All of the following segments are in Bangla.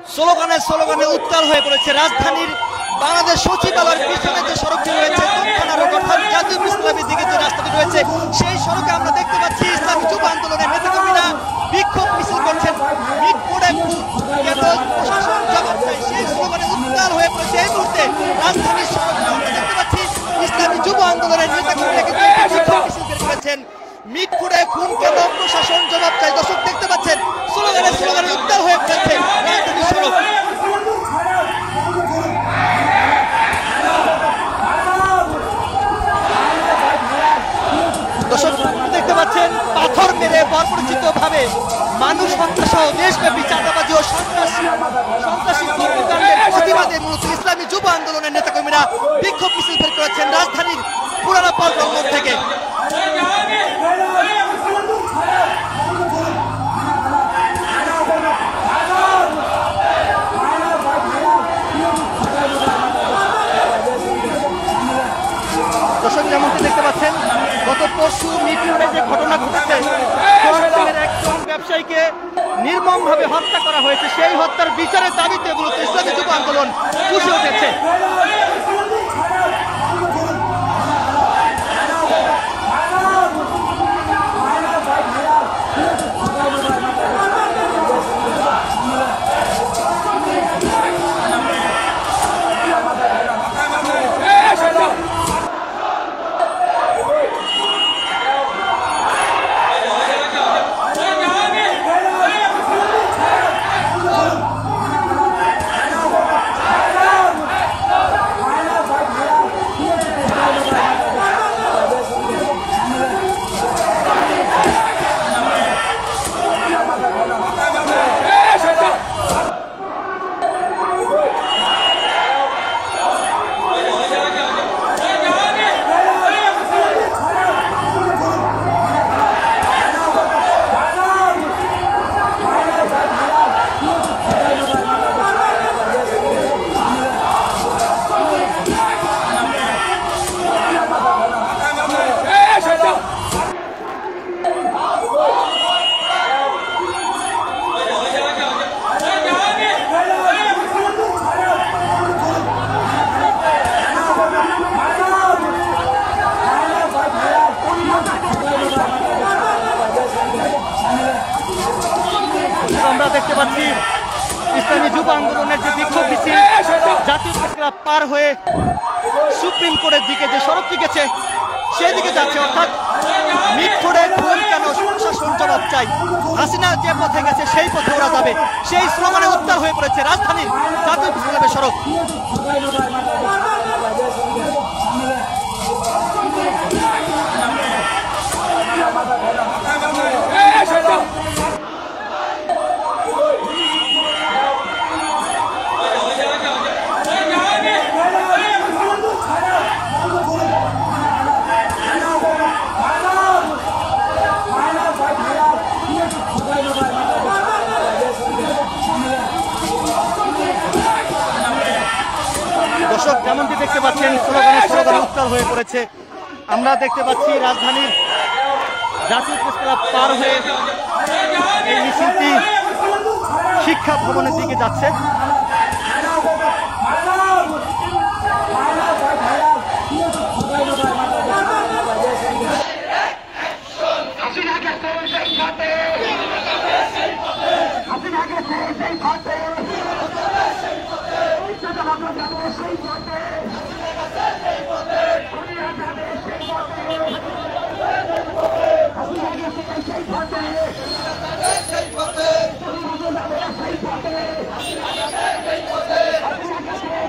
স্লোগানে স্লোগানে উত্তাল হয়ে পড়েছে রাজধানীর বাংলাদেশ সচিবালয়ের পিছনে যে সড়কটি রয়েছে দক্ষিণা রোড অর্থাৎ জাতীয় ইসলামী দিকে যে রাস্তাটি রয়েছে সেই সড়কে আমরা দেখতে পাচ্ছি ইসলামী যুব আন্দোলনের নেতাকর্মীরা বিক্ষোভ মিছিল করছেন। মিটফোর্ডে প্রশাসন জবাব চাই সেই স্লোগানে উত্তাল হয়ে পড়েছে এই মুহূর্তে রাজধানীর সড়কে আমরা দেখতে পাচ্ছি ইসলামী যুব আন্দোলনের নেতাকর্মীরা কিন্তু বিক্ষোভ মিছিল বের করেছেন। মিটফোর্ডে খুন কেন প্রশাসন জবাব চাই। দর্শক দেখতে পাচ্ছেন স্লোগানে স্লোগানে উত্তাল হয়ে পড়েছে রাজধানীর সড়ক। দর্শক দেখতে পাচ্ছেন পাথর মেরে বর্বরচিত ভাবে মানুষ হত্যা সহ দেশব্যাপী চাঁদাবাজি ও সন্ত্রাসী কর্মকাণ্ডের প্রতিবাদে মূলত ইসলামী যুব আন্দোলনের নেতাকর্মীরা বিক্ষোভ মিছিল বের করেছেন রাজধানীর পুরানা পল্টন মোড় থেকে। দর্শক যেমনটি দেখতে পাচ্ছেন গত পরশু মিটফোর্ডে যে ঘটনা ঘটেছে একজন ব্যবসায়ীকে নির্মমভাবে হত্যা করা হয়েছে সেই হত্যার বিচারের দাবিতে মূলত ইসলামী যুব আন্দোলন ফুঁসে উঠেছে। আমরা দেখতে পাচ্ছি ইসলামী যুব আন্দোলনের যে বিক্ষোভ মিছিল জাতীয় প্রেস ক্লাব পার হয়ে সুপ্রিম কোর্টের দিকে যে সড়কটি গেছে সেই দিকে যাচ্ছে অর্থাৎ মিটফোর্ডে খুন কেন প্রশাসন জবাব চাই। হাসিনা যে পথে গেছে সেই পথে ওরা যাবে সেই স্লোগানে উত্তাল হয়ে পড়েছে রাজধানীর জাতীয় প্রেস ক্লাবের সড়ক। দর্শক যেমনটি দেখতে পাচ্ছেন স্লোগানে স্লোগানে উত্তাল হয়ে পড়েছে। আমরা দেখতে পাচ্ছি রাজধানীর জাতীয় প্রেস ক্লাব পার হয়ে এই মিছিলটি শিক্ষা ভবনের দিকে যাচ্ছে।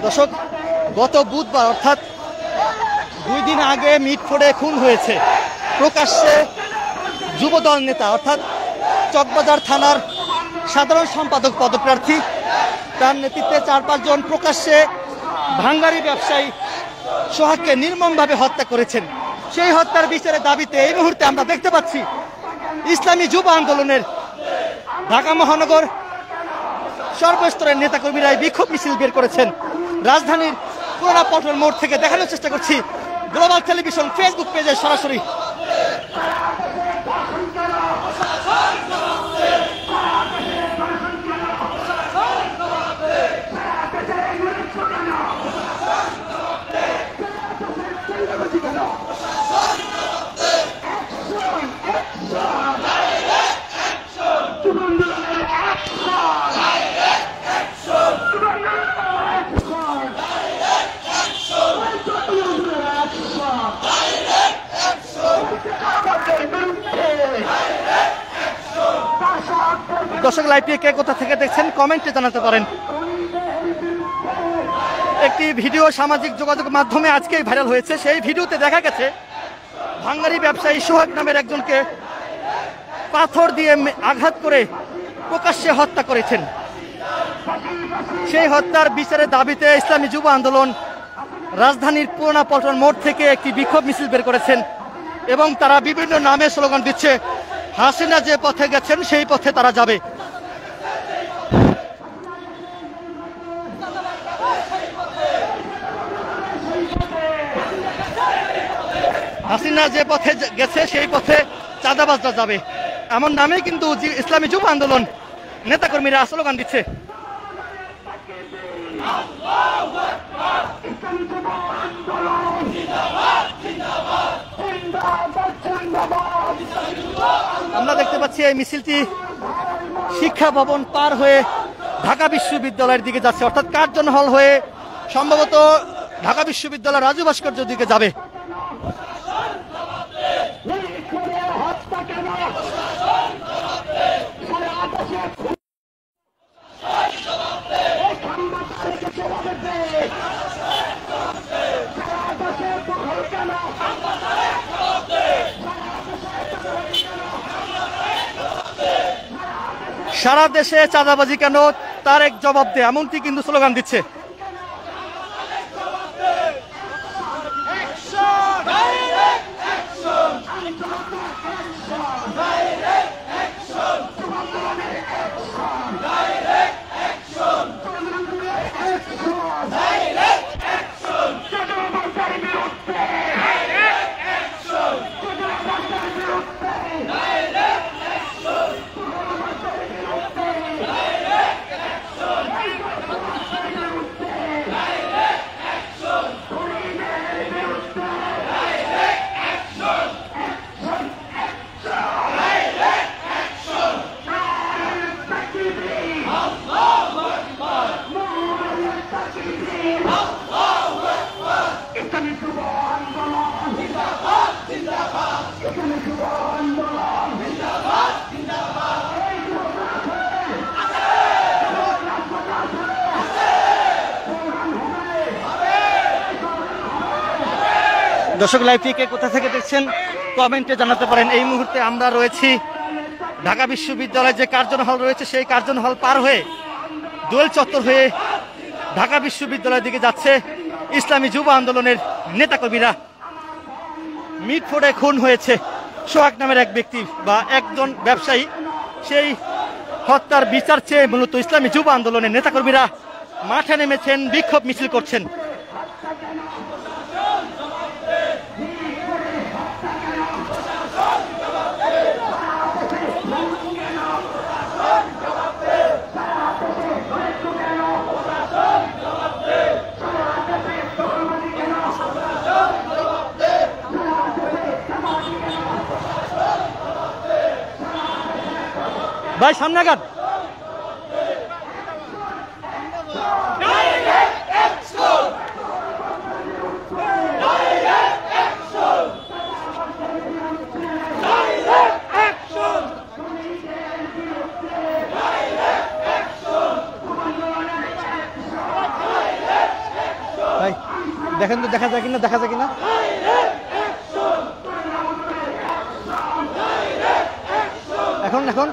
দর্শক গত বুধবার অর্থাৎ 2 দিন আগে মিটফোর্ডে খুন হয়েছে প্রকাশ্যে যুবদল নেতা অর্থাৎ চকবাজার থানার সাধারণ সম্পাদক পদপ্রার্থী তার নেতৃত্বে 4-5 জন প্রকাশ্যে ভাঙ্গারি ব্যবসায়ী সোহাগকে নির্মমভাবে হত্যা করেছেন। সেই হত্যার বিচারের দাবিতে এই মুহূর্তে আমরা দেখতে পাচ্ছি ইসলামী যুব আন্দোলনের ঢাকা মহানগর সর্বস্তরের নেতাকর্মীরা বিক্ষোভ মিছিল বের করেছেন রাজধানীর পুরানা পল্টন মোড় থেকে। দেখানোর চেষ্টা করছি গ্লোবাল টেলিভিশন ফেসবুক পেজে সরাসরি। দর্শক লাইভটি কে কোথা থেকে দেখছেন কমেন্টে জানাতে পারেন। একটি ভিডিও সামাজিক যোগাযোগ মাধ্যমে আজকেই ভাইরাল হয়েছে। সেই ভিডিওতে দেখা গেছে ভাঙ্গারি ব্যবসায়ী সোহাগ নামের একজনকে পাথর দিয়ে আঘাত করে প্রকাশ্যে হত্যা করেছেন। সেই হত্যার বিচারের দাবিতে ইসলামী যুব আন্দোলন রাজধানীর পুরোনা পল্টন মোড় থেকে একটি বিক্ষোভ মিছিল বের করেছেন এবং তারা বিভিন্ন নামে স্লোগান দিচ্ছে, হাসিনা যে পথে গেছেন সেই পথে তারা যাবে। হাসিনা যে পথে গেছে সেই পথে চাঁদাবাজরা যাবে, এমন নামেই কিন্তু ইসলামী যুব আন্দোলন নেতাকর্মীরা স্লোগান দিচ্ছে। আমরা দেখতে পাচ্ছি এই মিছিলটি শিক্ষা ভবন পার হয়ে ঢাকা বিশ্ববিদ্যালয়ের দিকে যাচ্ছে, অর্থাৎ কার্জন হল হয়ে সম্ভবত ঢাকা বিশ্ববিদ্যালয়ের রাজু ভাস্কর্যের দিকে যাবে। সারা দেশে চাঁদাবাজি কেন, তার এক জবাব দে, এমনটি কিন্তু স্লোগান দিচ্ছে। দর্শক লাইভটি কে কোথা থেকে দেখছেন কমেন্টে জানাতে পারেন। এই মুহূর্তে আমরা রয়েছি ঢাকা বিশ্ববিদ্যালয়ের যে কার্জন হল রয়েছে সেই কার্জন হল পার হয়ে দোয়েল চত্বর হয়ে ঢাকা বিশ্ববিদ্যালয়ের দিকে যাচ্ছে ইসলামী যুব আন্দোলনের নেতাকর্মীরা। মিটফোর্ডে খুন হয়েছে সোহাগ নামের এক ব্যক্তি বা একজন ব্যবসায়ী, সেই হত্যার বিচার চেয়ে মূলত ইসলামী যুব আন্দোলনের নেতাকর্মীরা মাঠে নেমেছেন, বিক্ষোভ মিছিল করছেন। ভাই সামনে আগান। ভাই দেখেন তো দেখা যায় কিনা, দেখা যায় কিনা। এখন এখন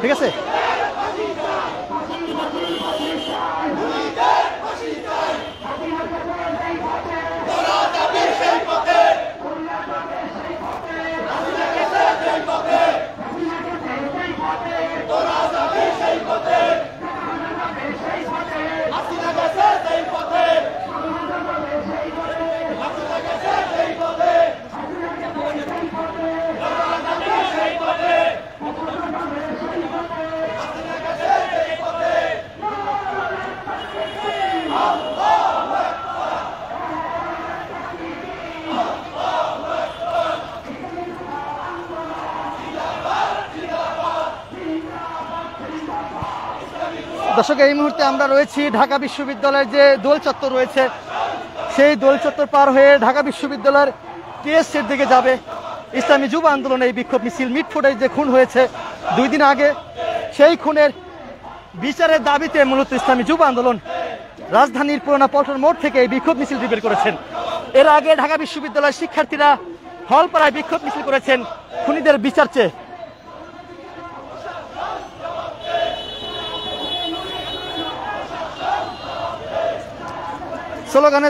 ঠিক আছে। দর্শক এই মুহূর্তে আমরা রয়েছি ঢাকা বিশ্ববিদ্যালয়ের যে দোল চত্বর রয়েছে সেই দোল চত্বর পার হয়ে ঢাকা বিশ্ববিদ্যালয়ের টিএসসির দিকে যাবে ইসলামী যুব আন্দোলনের এই বিক্ষোভ মিছিল। মিটফোর্ডে যে খুন হয়েছে 2 দিন আগে সেই খুনের বিচারের দাবিতে মূলত ইসলামী যুব আন্দোলন রাজধানীর পুরানা পল্টন মোড় থেকে এই বিক্ষোভ মিছিল বের করেছেন। এর আগে ঢাকা বিশ্ববিদ্যালয়ের শিক্ষার্থীরা হলপাড়ায় বিক্ষোভ মিছিল করেছেন খুনিদের বিচার চেয়ে।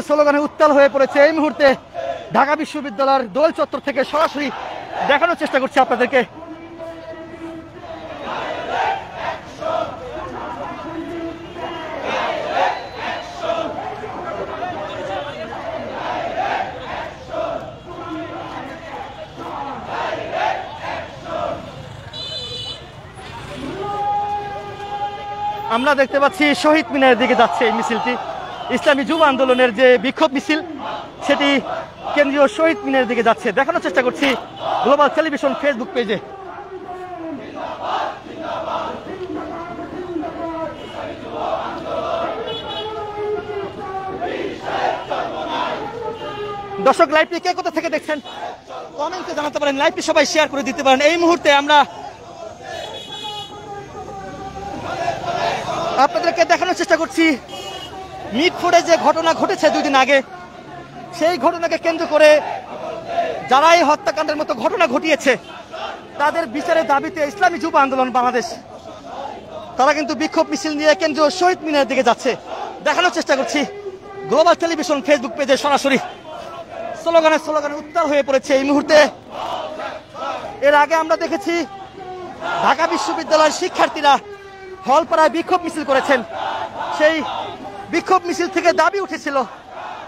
স্লোগানে উত্তাল হয়ে পড়েছে এই মুহূর্তে ঢাকা বিশ্ববিদ্যালয়ের দোল চত্বর থেকে সরাসরি দেখানোর চেষ্টা করছি আপনাদেরকে। আমরা দেখতে পাচ্ছি শহীদ মিনারের দিকে যাচ্ছে এই মিছিলটি। ইসলামী যুব আন্দোলনের যে বিক্ষোভ মিছিল সেটি কেন্দ্রীয় শহীদ মিনারের দিকে যাচ্ছে, দেখানোর চেষ্টা করছি গ্লোবাল টেলিভিশন ফেসবুক পেজে। দর্শক, লাইভটি কে কোথা থেকে দেখছেন কমেন্টে জানাতে পারেন, লাইভটি সবাই শেয়ার করে দিতে পারেন। এই মুহূর্তে আমরা আপনাদেরকে দেখানোর চেষ্টা করছি মিটফোর্ডে যে ঘটনা ঘটেছে 2 দিন আগে, সেই ঘটনাকে কেন্দ্র করে যারা এই হত্যাকাণ্ডের মতো ঘটনা ঘটিয়েছে তাদের বিচারের দাবিতে ইসলামী যুব আন্দোলন বাংলাদেশ তারা কিন্তু বিক্ষোভ মিছিল নিয়ে কেন্দ্রীয় শহীদ মিনারের দিকে যাচ্ছে, দেখানোর চেষ্টা করছি গ্লোবাল টেলিভিশন ফেসবুক পেজে সরাসরি। স্লোগানে উত্তাল হয়ে পড়েছে এই মুহূর্তে। এর আগে আমরা দেখেছি ঢাকা বিশ্ববিদ্যালয়ের শিক্ষার্থীরা হলপাড়ায় বিক্ষোভ মিছিল করেছেন। সেই বিক্ষোভ মিছিল থেকে দাবি উঠেছিল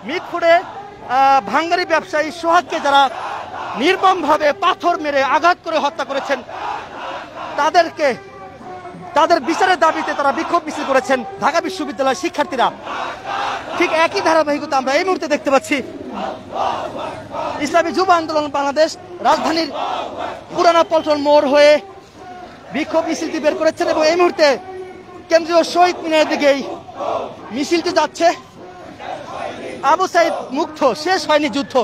মিটফোর্ডে ভাঙ্গারি ব্যবসায়ী সোহাগকে যারা নির্মমভাবে পাথর মেরে আঘাত করে হত্যা করেছেন তাদের বিচারের দাবিতে তারা বিক্ষোভ মিছিল করেছেন ঢাকা বিশ্ববিদ্যালয়ের শিক্ষার্থীরা। ঠিক একই ধারাবাহিকতা আমরা এই মুহূর্তে দেখতে পাচ্ছি ইসলামী যুব আন্দোলন বাংলাদেশ রাজধানীর পুরানা পল্টন মোড় হয়ে বিক্ষোভ মিছিলটি বের করেছেন এবং এই মুহূর্তে কেন্দ্রীয় শহীদ মিনারের দিকেই মিছিলটি যাচ্ছে। আবু সাইদ মুক্ত, শেষ হয়নি যুদ্ধ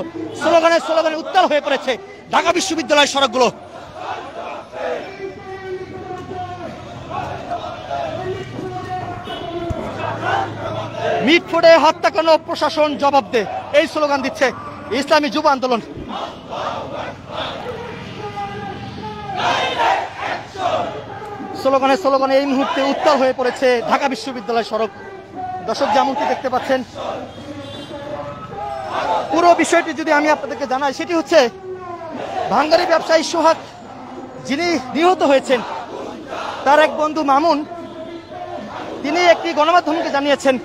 স্লোগানে উত্তাল হয়ে পড়েছে ঢাকা বিশ্ববিদ্যালয়ের সড়কগুলো। মিটফোর্ডে হত্যাকাণ্ড প্রশাসন জবাব দে, এই স্লোগান দিচ্ছে ইসলামী যুব আন্দোলন। স্লোগানে এই মুহূর্তে উত্তাল হয়ে পড়েছে ঢাকা বিশ্ববিদ্যালয় সড়ক। দর্শক, যেমনটি দেখতে পাচ্ছেন, পুরো বিষয়টি যদি আমি আপনাদেরকে জানাই সেটি হচ্ছে ভাঙ্গারি ব্যবসায়ী সোহাগ যিনি নিহত হয়েছেন তার এক বন্ধু মামুন তিনি একটি গণমাধ্যমকে জানিয়েছেন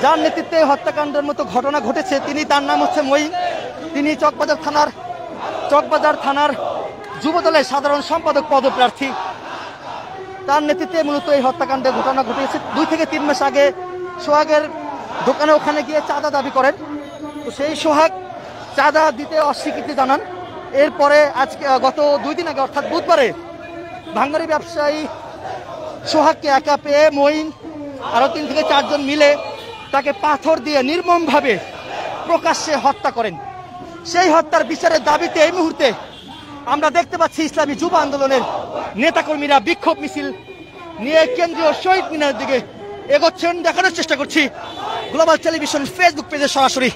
যার নেতৃত্বে হত্যাকাণ্ডের মতো ঘটনা ঘটেছে তার নাম হচ্ছে মঈন। তিনি চকবাজার থানার যুবদলের সাধারণ সম্পাদক পদপ্রার্থী। তার নেতৃত্বে মূলত এই হত্যাকাণ্ডের ঘটনা ঘটেছে। 2 থেকে 3 মাস আগে সোহাগের দোকানে ওখানে গিয়ে চাঁদা দাবি করেন, তো সেই সোহাগ চাঁদা দিতে অস্বীকৃতি জানান। এরপরে আজকে গত 2 দিন আগে অর্থাৎ বুধবারে ভাঙ্গারি ব্যবসায়ী সোহাগকে একা পেয়ে মঈন আরো 3 থেকে 4 জন মিলে তাকে পাথর দিয়ে নির্মমভাবে প্রকাশ্যে হত্যা করেন। সেই হত্যার বিচারের দাবিতে এই মুহূর্তে আমরা দেখতে পাচ্ছি ইসলামী যুব আন্দোলনের নেতাকর্মীরা বিক্ষোভ মিছিল নিয়ে কেন্দ্রীয় শহীদ মিনারের দিকে এগোচ্ছেন, দেখানোর চেষ্টা করছি গ্লোবাল টেলিভিশন ফেসবুক পেজে সরাসরি।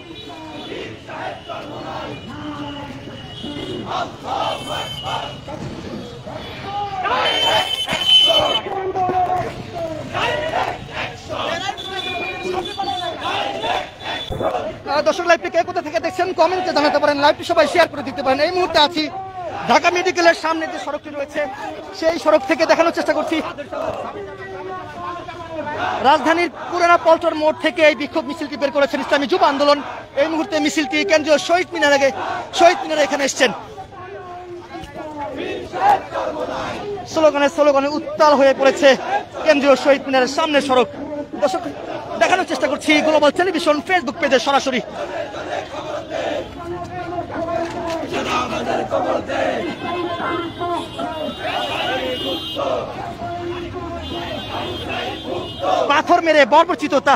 দর্শক, লাইভটি কে কোথা থেকে দেখছেন কমেন্টে জানাতে পারেন, লাইভটি সবাই শেয়ার করে দিতে পারেন। এই মুহূর্তে আছি ঢাকা মেডিকেলের সামনে যে সড়কটি রয়েছে সেই সড়ক থেকে দেখানোর চেষ্টা করছি রাজধানীর পুরানা পল্টন মোড় থেকে এই বিক্ষোভ মিছিলটি বের করেছেন ইসলামী যুব আন্দোলন। এই মুহূর্তে মিছিলটি কেন্দ্রীয় শহীদ মিনারে এখানে এসছেন। স্লোগানে উত্তাল হয়ে পড়েছে কেন্দ্রীয় শহীদ মিনারের সামনের সড়ক। দর্শক, দেখানোর চেষ্টা করছি গ্লোবাল টেলিভিশন ফেসবুক পেজে সরাসরি। পাথর মেরে বর্বরচিততা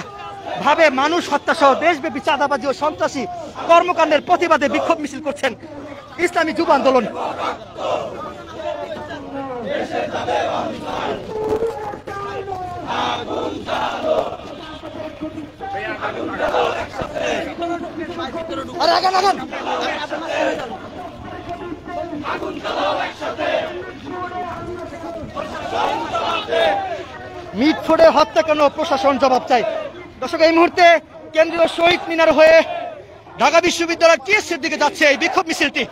ভাবে মানুষ হত্যা সহ দেশব্যাপী চাঁদাবাজি ও সন্ত্রাসী কর্মকাণ্ডের প্রতিবাদে বিক্ষোভ মিছিল করছেন ইসলামী যুব আন্দোলন। মিটফোর্ডে হত্যা কেন, প্রশাসন জবাব চাই। দর্শক, এই মুহূর্তে কেন্দ্রীয় শহীদ মিনার হয়ে ঢাকা বিশ্ববিদ্যালয় টিএসসির দিকে যাচ্ছে এই বিক্ষোভ মিছিলটি।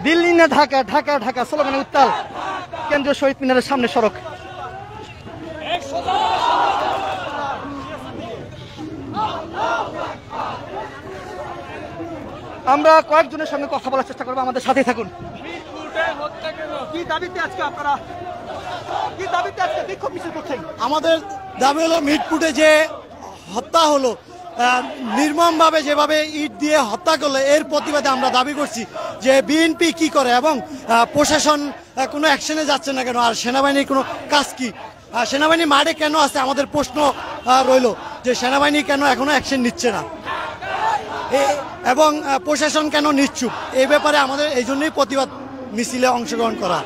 দিল্লি না ঢাকা, ঢাকা ঢাকা স্লোগানে উত্তাল কেন্দ্রীয় শহীদ মিনারের সামনে সড়ক। আমরা কয়েকজনের সঙ্গে কথা বলার চেষ্টা করবো, আমাদের সাথে থাকুন। কি দাবিতে আজকে আপনারা বিক্ষোভ মিছিল করছেন? আমাদের দাবি হলো মিটফোর্ডে যে হত্যা হলো, নির্মমভাবে যেভাবে ইট দিয়ে হত্যা করলো, এর প্রতিবাদে আমরা দাবি করছি যে বিএনপি কি করে এবং প্রশাসন কোনো অ্যাকশনে যাচ্ছে না কেন, আর সেনাবাহিনীর কোনো কাজ কি, সেনাবাহিনী মাঠে কেন আছে, আমাদের প্রশ্ন রইল যে সেনাবাহিনী কেন এখনো অ্যাকশন নিচ্ছে না এবং প্রশাসন কেন নিশ্চুপ। এই ব্যাপারে আমাদের এই জন্যই প্রতিবাদ মিছিলে অংশগ্রহণ করা।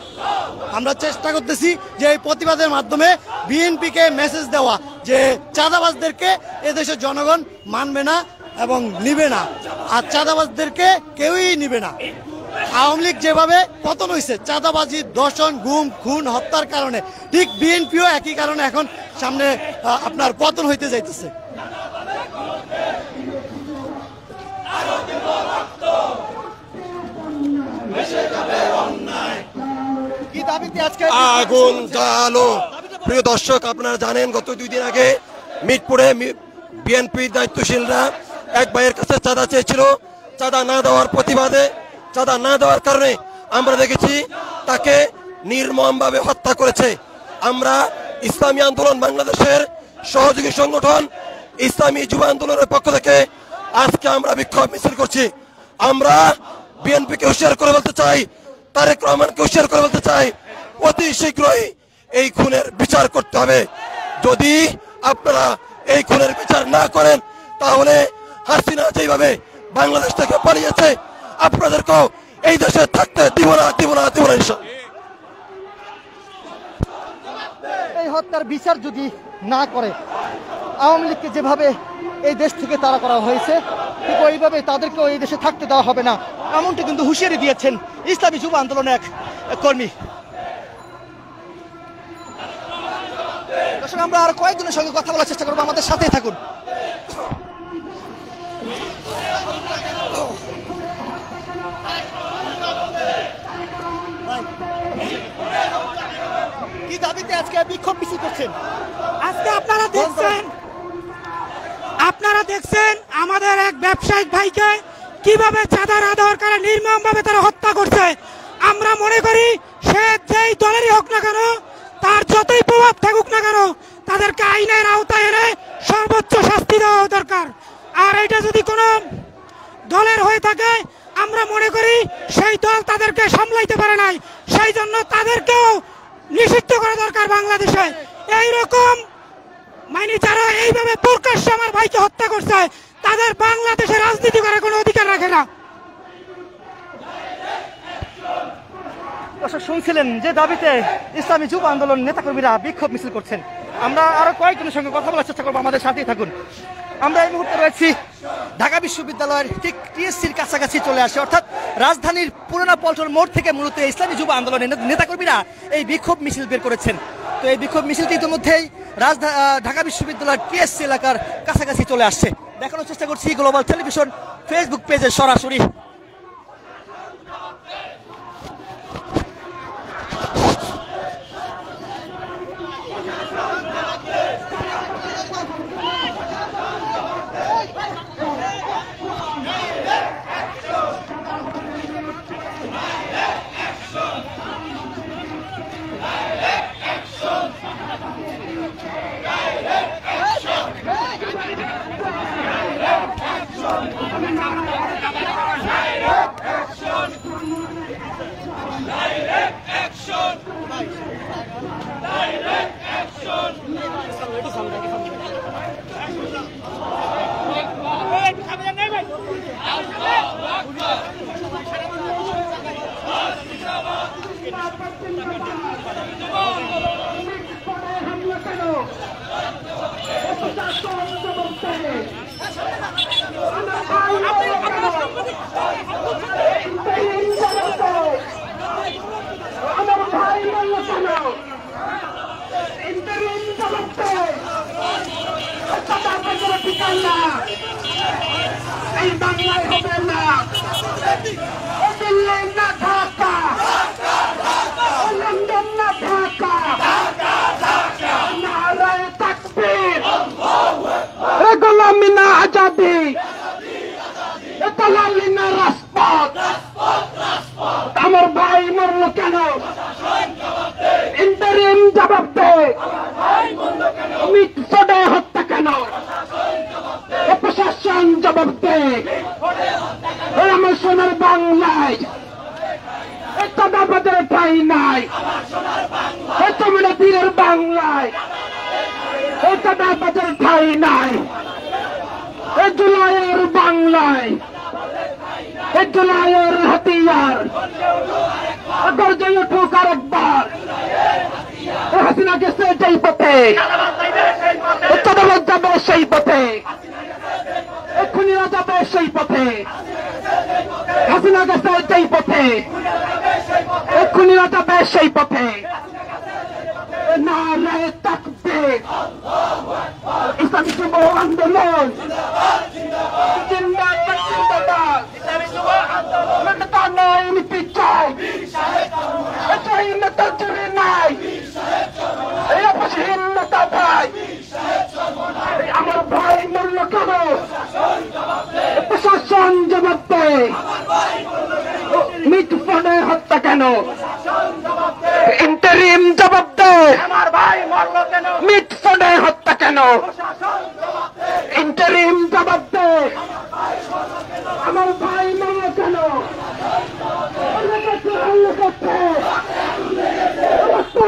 আমরা চেষ্টা করতেছি যে এই প্রতিবাদের মাধ্যমে বিএনপিকে মেসেজ দেওয়া যে চাঁদাবাজদেরকে এদেশের জনগণ মানবে না এবং নিবে না, আর চাঁদাবাজদেরকে কেউই নিবে না। আওয়ামী লীগ যেভাবে পতন হয়েছে চাঁদাবাজি, ধর্ষণ, গুম, খুন, হত্যার কারণে, ঠিক বিএনপিও একই কারণে এখন সামনে আপনার পতন হইতে যাইতেছে। আগুন জ্বালো। প্রিয় দর্শক, আপনারা জানেন গত 2 দিন আগে মিটফোর্ডে বিএনপির দায়িত্বশীলরা এক ভাইয়ের কাছে চাঁদা চেয়েছিল। চাঁদা না দেওয়ার প্রতিবাদে, চাঁদা না দেওয়ার কারণে আমরা দেখেছি তাকে নির্মমভাবে হত্যা করেছে। আমরা ইসলামী আন্দোলন বাংলাদেশের সহযোগী সংগঠন ইসলামী যুব আন্দোলনের পক্ষ থেকে আজকে আমরা বিক্ষোভ মিছিল করছি। আমরা বিএনপিকে হুঁশিয়ার করে বলতে চাই, তারেক রহমানকে হুঁশিয়ার করে বলতে চাই, অতি শীঘ্রই এই খুনের বিচার করতে হবে। যদি আপনারা এই খুনের বিচার না করেন তাহলে হাসিনা যেভাবে বাংলাদেশ থেকে পালিয়েছে আপনাদেরকেও এই দেশে থাকতে দিব না। এই হত্যার বিচার যদি না করে, আওয়ামী লীগকে যেভাবে এই দেশ থেকে তাড়া করা হয়েছে ঠিক ওইভাবে তাদেরকেও এই দেশে থাকতে দেওয়া হবে না, এমনটি কিন্তু হুঁশিয়ারি দিয়েছেন ইসলামী যুব আন্দোলনের এক কর্মী। দর্শক, আমরা আর কয়েকজনের সঙ্গে কথা বলার চেষ্টা করবো, আমাদের সাথেই থাকুন। কি দাবিতে আজকে বিক্ষোভ মিছিল করছেন? আজকে আপনারা দেখছেন আমাদের এক ব্যবসায়িক ভাইকে কিভাবে চাঁদার আদর করে নির্মমভাবে তারা হত্যা করছে। আমরা মনে করি সে যেই দলেরই হোক না কেন, তার যতই প্রভাব থাকুক না কেন, তাদেরকে আইনের আওতায় এনে সর্বোচ্চ শাস্তি দেওয়া দরকার। আর এটা যদি কোনো দলের হয়ে থাকে, আমরা মনে করি সেই দল তাদেরকে সামলাইতে পারে নাই, সেই জন্য তাদেরকেও নিষিদ্ধ করা দরকার বাংলাদেশে। এইরকম মানে যারা এইভাবে প্রকাশ্যে আমার ভাইকে হত্যা করছে, তাদের বাংলাদেশে রাজনীতি করার কোনো অধিকার রাখে না। দর্শক, শুনছিলেন যে দাবিতে ইসলামী যুব আন্দোলন নেতাকর্মীরা বিক্ষোভ মিছিল করছেন। আমরা আরো কয়েকজনের সঙ্গে কথা বলার চেষ্টা করবো, আমাদের সাথেই থাকুন। আমরা এই মুহূর্তে রয়েছি ঢাকা বিশ্ববিদ্যালয়ের ঠিক টিএসসির কাছাকাছি চলে আসে, অর্থাৎ রাজধানীর পুরোনো পল্টন মোড় থেকে মূলত ইসলামী যুব আন্দোলনের নেতাকর্মীরা এই বিক্ষোভ মিছিল বের করেছেন। তো এই বিক্ষোভ মিছিলটি ইতিমধ্যেই ঢাকা বিশ্ববিদ্যালয়ের টিএসসি এলাকার কাছাকাছি চলে আসছে। দেখানোর চেষ্টা করছি গ্লোবাল টেলিভিশন ফেসবুক পেজে সরাসরি। লাগালি না রাজপথ, আমার ভাই মরলো কেন? ইন্টারিম জবাব দে। মিটফোর্ডে হত্যা কেন? প্রশাসন জবাব দে। আমার সোনার বাংলায় চাঁদাবাজের ঠাই নাই, তোমরা তীরের বাংলায় চাঁদাবাজের ঠাই নাই। জুলাইয়ের বাংলায় জুলাইয়ের হাতিয়ার গর্জে উঠুক আরেকবার। হাসিনা গেছে যেই পথে, চাঁদাবাজ যাবে সেই পথে, খুনিরা যাবে সেই পথে। হাসিনা গেছে যেই পথে, খুনিরা যাবে সেই পথে। নারায়ে তাকবীর, ইসলামী যুব আন্দোলন জিন্দাবাদ জিন্দাবাদ। লুটতা নয় নীতি চাই, চাহিদা চুরি নাই, অপসহীনতা ভাই। আমার ভাই মূল্য কেন? প্রশাসন জবাব দে। মিটফোর্ডে হত্যা কেন? ইন্টারিম জবাব দে। আমার ভাই মরলো কেন? মিটফোর্ডে হত্যা কেন? ইন্টারিম জবাব দে। আমার ভাই মরলো কেন?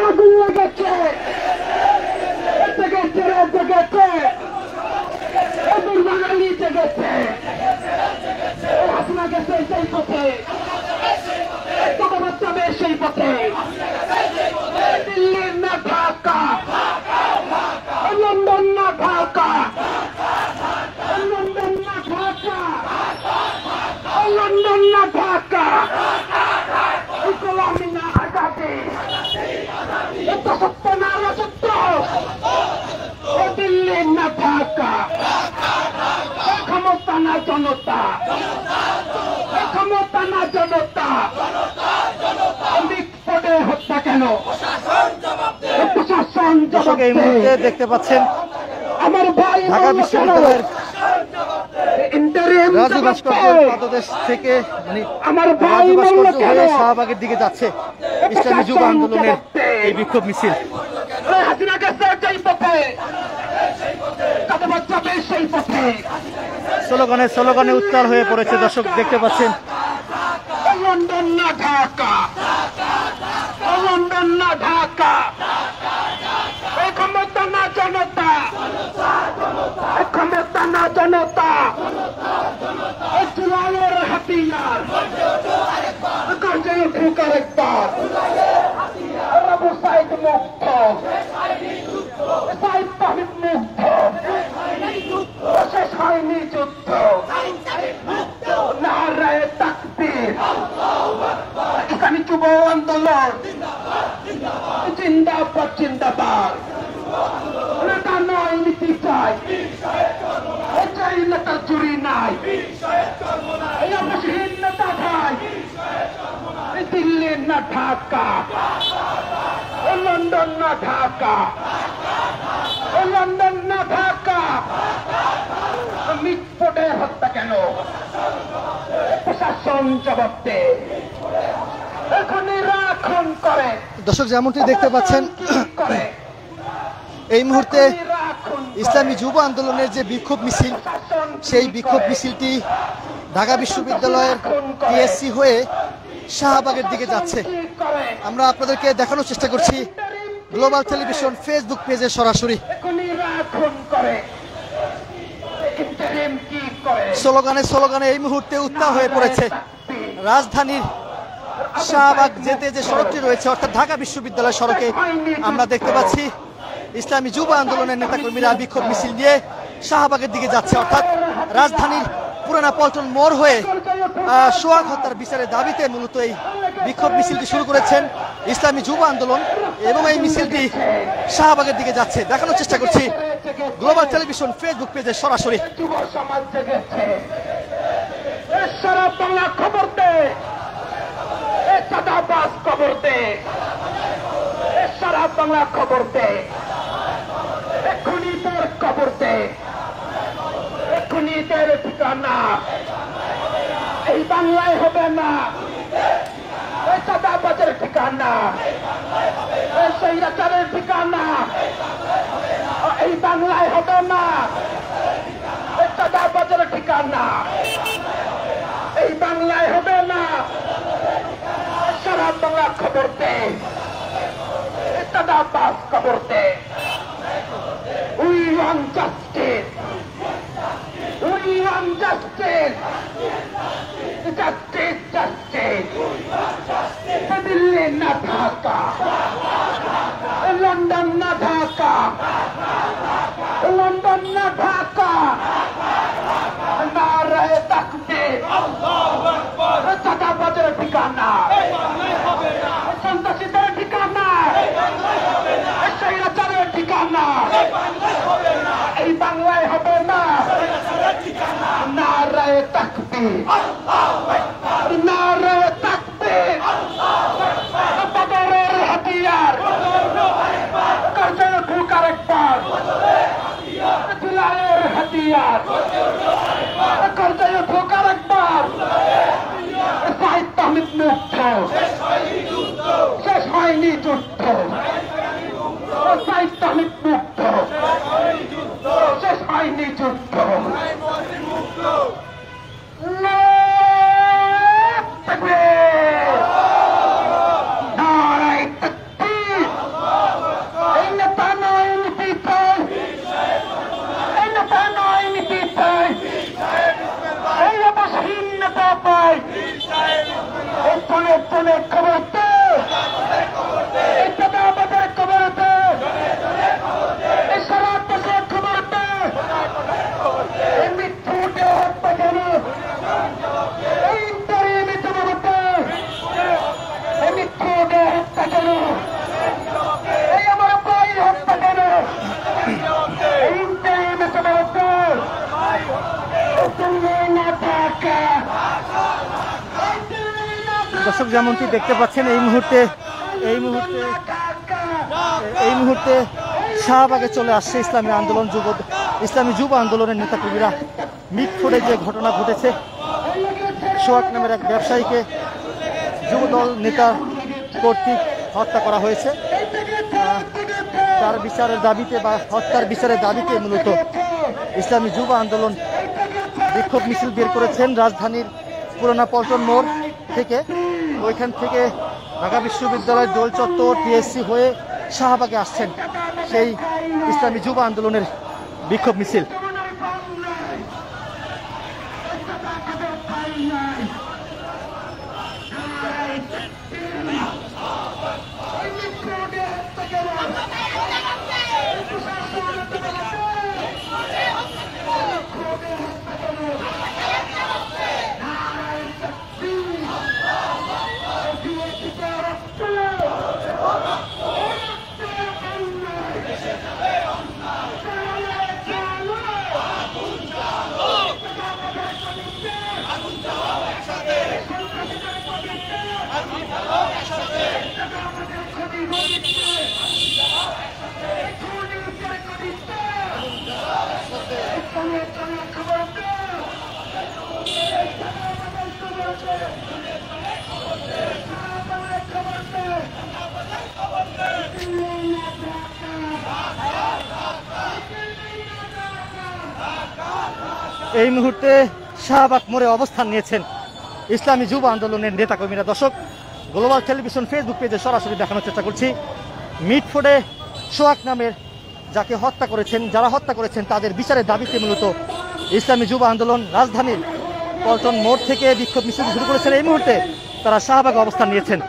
আগুন লেগেছে, জেগেছে জেগেছে, বাঙালি জেগেছে। হাসিনা গেছে সেই পথে, চাঁদাবাজ যাবে সেই পথে। দিল্লি না ঢাকা, লন্ডন না ঢাকা, লন্ডন না ঢাকা, লন্ডন না ঢাকা। গোলামি না আজাদি, সত্য না রাজত্ব। দিল্লি না ঢাকা, ক্ষমতা না জনতা, ক্ষমতা না জনতা। মিটফোর্ডে হত্যা কেন? প্রশাসন দর্শক এই মুহূর্তে দেখতে পাচ্ছেন আমার ভাই ঢাকা বিশ্ববিদ্যালয়ের ইন্টারিম রাজু ভাস্কর্যের পাদদেশ থেকে মানে আমার ভাই রাজু মরলো ভাস্কর্য কেন? হয়ে শাহবাগের দিকে যাচ্ছে ইসলামী যুব আন্দোলনের এই বিক্ষোভ মিছিল। হাসিনা গেছে যেই পথে, চাঁদাবাজ যাবে সেই পথে। স্লোগানে স্লোগানে উত্তাল হয়ে পড়েছে দর্শক দেখতে পাচ্ছেন। লন্ডন না ঢাকা, লন্ডন না ঢাকা। ক্ষমতা না জনতা, ক্ষমতা না জনতা। জুলাইয়ের হাতিয়ার গর্জে উঠুক আরেকবার। আবু সাইদ মুক্ত, সাইদ তাহিদ মুক্ত, শেষ হয়নি যুদ্ধ। নারায়ে তাকবীর, ইসলামী যুব আন্দোলন জিন্দাবাদ জিন্দাবাদ। নেতা নয় নীতি চাই, চাই নেতা চুরি নাই, অপসহীন নেতা ভাই। দিল্লি না ঢাকা, লন্ডন না ঢাকা, লন্ডন না ঢাকা। মিটফোর্ডে হত্যা কেন? প্রশাসন জবাব দে। খুনিরা খুন করে, দর্শক যেমনটি দেখতে পাচ্ছেন করে এই মুহূর্তে ইসলামী যুব আন্দোলনের যে বিক্ষোভ মিছিল, সেই বিক্ষোভ মিছিলটি ঢাকা বিশ্ববিদ্যালয়ের টিএসসি হয়ে শাহবাগের দিকে যাচ্ছে। আমরা আপনাদেরকে দেখানোর চেষ্টা করছি গ্লোবাল টেলিভিশন ফেসবুক পেজে সরাসরি। খুনিরা খুন করে, ইন্টারিম কি করে? স্লোগানে স্লোগানে এই মুহূর্তে উত্তাল হয়ে পড়েছে। রাজধানীর শাহবাগ যেতে যে সড়কটি রয়েছে অর্থাৎ ঢাকা বিশ্ববিদ্যালয় সড়কে আমরা দেখতে পাচ্ছি ইসলামী যুব আন্দোলনের নেতাকর্মীরা বিক্ষোভ মিছিল নিয়ে শাহবাগের দিকে যাচ্ছে। অর্থাৎ রাজধানীর পুরানা পল্টন মোড় হয়ে সোহাগ হত্যার বিচারের দাবিতে মূলত এই বিক্ষোভ মিছিলটি শুরু করেছেন ইসলামী যুব আন্দোলন এবং এই মিছিলটি শাহবাগের দিকে যাচ্ছে। দেখানোর চেষ্টা করছি গ্লোবাল টেলিভিশন ফেসবুক পেজে সরাসরি। যুব সমাজ জেগেছে, সারা বাংলা খবর দে, চাঁদাবাজ খবর দে, সারা বাংলা খবর দে। খুনিদের খবর দে, খুনিদের ঠিকানা এই বাংলায় হবে না, এই চাঁদাবাজের ঠিকানা, এই স্বৈরাচারের ঠিকানা, এই বাংলায় হবে না, এই চাঁদাবাজের ঠিকানা, এই বাংলায় হবে না। সারা বাংলা খবর দে, এই চাঁদাবাজ খবর দে। We want justice. We want justice. Justice, justice. Delhi na Dhaka, London na Dhaka, London na Dhaka. Nare takbir. চাঁদাবাজের ঠিকানা, সন্ত্রাসীদের ঠিকানা, স্বৈরাচারের ঠিকানা, এই বাংলায় হবে না। নারে তাকবীর, নারে তাকবীর। বদরের হাতিয়ার করছে ঢুক আরেকবার, জুলাইয়ের হাতিয়ার করছে ঢুক আরেকবার। সাহিত্য মুক্ত, শেষ হয়নি যুদ্ধ, সাহিত্য মুক্ত, শেষ হয়নি যুদ্ধ। নারায় তাকবীর। এই নেতা নয় পিছয়, এই নেতা নয় পিছয়, এই অবসহীন নেতা পায়। এই তনে তনে খবর দে, এই চাঁদাবাজের খবর দে, এই সারা দেশে খবর দে, এই মৃত্যু হত্যা কেন, এই ইন্টারিমে খবর দে, এই মৃত্যু হত্যা কেন, এই আমার ভাই হত্যা কেন, এই ইন্টারিমে খবর দে। দর্শক যেমনটি দেখতে পাচ্ছেন এই মুহূর্তে শাহবাগে চলে আসছে ইসলামী যুব আন্দোলনের নেতাকর্মীরা। মিটফোর্ডে যে ঘটনা ঘটেছে, সোহাগ নামের এক ব্যবসায়ীকে যুবদল নেতা কর্তৃক হত্যা করা হয়েছে। তার বিচারের দাবিতে বা হত্যার বিচারের দাবিতে মূলত ইসলামী যুব আন্দোলন বিক্ষোভ মিছিল বের করেছেন রাজধানীর পুরোনো পল্টন মোড় থেকে। ওইখান থেকে ঢাকা বিশ্ববিদ্যালয়ের দোল চত্বর টিএসসি হয়ে শাহবাগে আসছেন সেই ইসলামী যুব আন্দোলনের বিক্ষোভ মিছিল। এই মুহূর্তে শাহবাগ মোড়ে অবস্থান নিয়েছেন ইসলামী যুব আন্দোলনের নেতাকর্মীরা। দর্শক, গ্লোবাল টেলিভিশন ফেসবুক পেজে সরাসরি দেখানোর চেষ্টা করছি। মিটফোর্ডে সোহাগ নামের যারা হত্যা করেছেন তাদের বিচারের দাবিতে মূলত ইসলামী যুব আন্দোলন রাজধানীর পল্টন মোড় থেকে বিক্ষোভ মিছিল শুরু করেছেন। এই মুহূর্তে তারা শাহবাগে অবস্থান নিয়েছেন।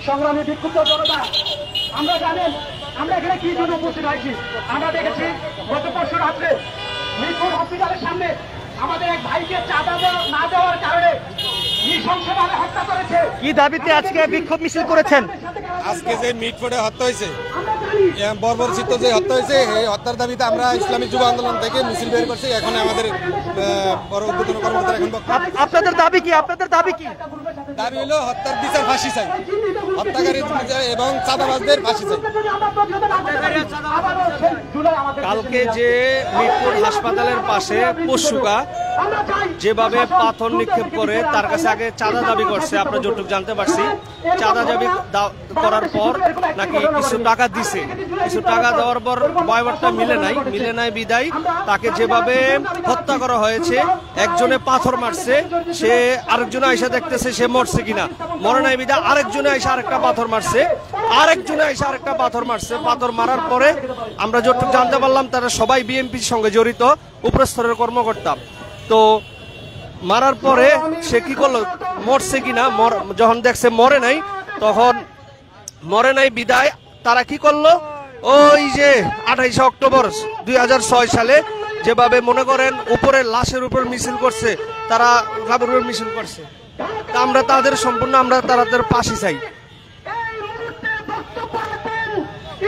সংগ্রামী বিক্ষুব্ধ জনতা, আমরা জানেন আমরা এখানে কি জন্য উপস্থিত হয়েছি? আমরা দেখেছি গত পরশু রাত্রে মিরপুর হসপিটালের সামনে আমাদের এক ভাইকে চাঁদা না দেওয়ার কারণে নৃশংসভাবে হত্যা করেছে। কি দাবিতে আজকে বিক্ষোভ মিছিল করেছেন? আজকে যে মিটফোর্ডে হত্যা হয়েছে, বর্বরচিত যে হত্যা হয়েছে, এই হত্যার দাবিতে আমরা ইসলামী যুব আন্দোলন থেকে মিছিল বের করছি। এখন আমাদের বড় উদ্বোধন কর্মকর্তারা এখন আপনাদের দাবি কি? আপনাদের দাবি কি? দাবি হলো হত্যার বিচার, ফাঁসি চাই, হত্যাকারী এবং চাঁদাবাজদের ফাঁসি চাই। কালকে যে মিরপুর হাসপাতালের পাশে পশুকা যেভাবে পাথর নিক্ষেপ করে তার কাছে আগে চাঁদা দাবি করছে, আমরা যতটুকু জানতে পারছি চাঁদা দাবি করার পর নাকি কিছু টাকা দিছে, কিছু টাকা দেওয়ার পর ব্যাপারটা মিলে নাই বিদায় তাকে যেভাবে হত্যা করা হয়েছে, একজনে পাথর মারছে, সে আরেকজনে আইসা দেখতেছে সে মরছে কিনা, মরে নাই বিদায় আরেকজনে আইসা আরেকটা পাথর মারছে, পাথর মারার পরে আমরা যতটুকু জানতে পারলাম তারা সবাই বিএনপির সঙ্গে জড়িত উপরস্তরের কর্মকর্তা। তো মারার পরে সে কি করলো, মরছে কিনা যখন দেখছে মরে নাই, তখন মরে নাই বিদায় তারা কি করলো, ওই যে 28 অক্টোবর 2006 সালে যেভাবে মনে করেন উপরে লাশের উপর মিছিল করছে, তারা লাশের উপর মিছিল করছে। আমরা তাদের সম্পূর্ণ আমরা তাদের পাশে চাই।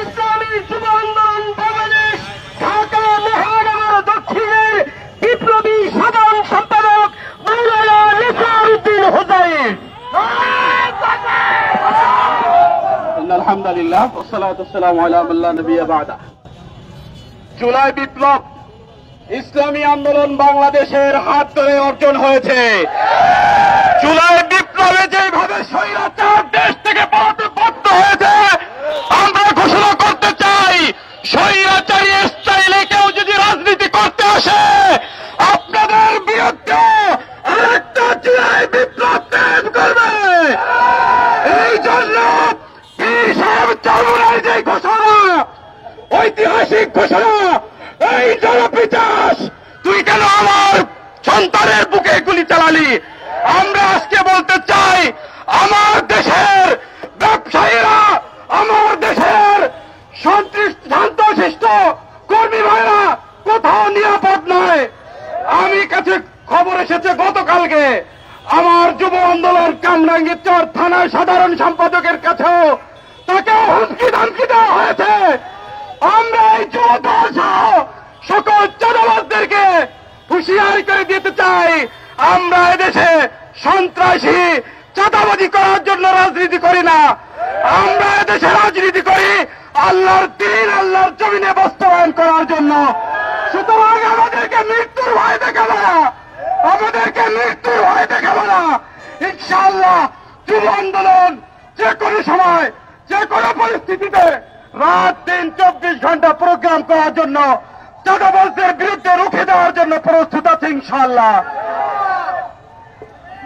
ইসলামী যুব আন্দোলন বাংলাদেশ ঢাকা মহানগর দক্ষিণের বিপ্লবী সাধারণ সম্পাদক মাওলানা নিসারউদ্দিন হুসাইন। আলহামদুলিল্লাহ ওয়াসসালাতু ওয়াসসালামু আলা মান লা নবিয়্যা বা'দা। জুলাই বিপ্লব ইসলামী আন্দোলন বাংলাদেশের হাত ধরে অর্জন হয়েছে। জুলাই বিপ্লবে যেভাবে স্বৈরাচার দেশ থেকে পদত্যাগ হয়েছে, আমরা ঘোষণা করতে চাই স্বৈরাচারী স্টাইলে কেউ যদি রাজনীতি করতে আসে, আপনাদের বিরুদ্ধে আরেকটা জুলাই বিপ্লব কায়েম করবে। এই জন্য চরমরাই যে ঘোষণা, ঐতিহাসিক ঘোষণা, এই জনপিচাস তুই কেন আমার সন্তানের বুকে গুলি চালালি? আমরা আজকে বলতে চাই আমার দেশের ব্যবসায়ীরা, আমার দেশের শান্তশিষ্ট কর্মী ভাইরা কোথাও নিরাপদ নয়। আমি কাছে খবর এসেছে গতকালকে আমার যুব আন্দোলন কামরাঙ্গীরচর থানার সাধারণ সম্পাদকের কাছেও তাকে হুমকি ধামকি দেওয়া হয়েছে। আমরা এই যুবদল সহ সকল চাঁদাবাজদেরকে হুঁশিয়ারি করে দিতে চাই, আমরা এদেশে সন্ত্রাসী চাঁদাবাজি করার জন্য রাজনীতি করি না, আমরা এদেশে রাজনীতি করি আল্লাহর দ্বীন, আল্লাহর জমিনে বাস্তবায়ন করার জন্য। সুতরাং আমাদেরকে মৃত্যুর ভয় দেখাবো না, ইনশাআল্লাহ যুব আন্দোলন যে কোনো সময় যে কোনো পরিস্থিতিতে রাত দিন 24 ঘন্টা প্রোগ্রাম করার জন্য, চাঁদাবাজদের বিরুদ্ধে রুখে দেওয়ার জন্য প্রস্তুত আছে ইনশাআল্লাহ।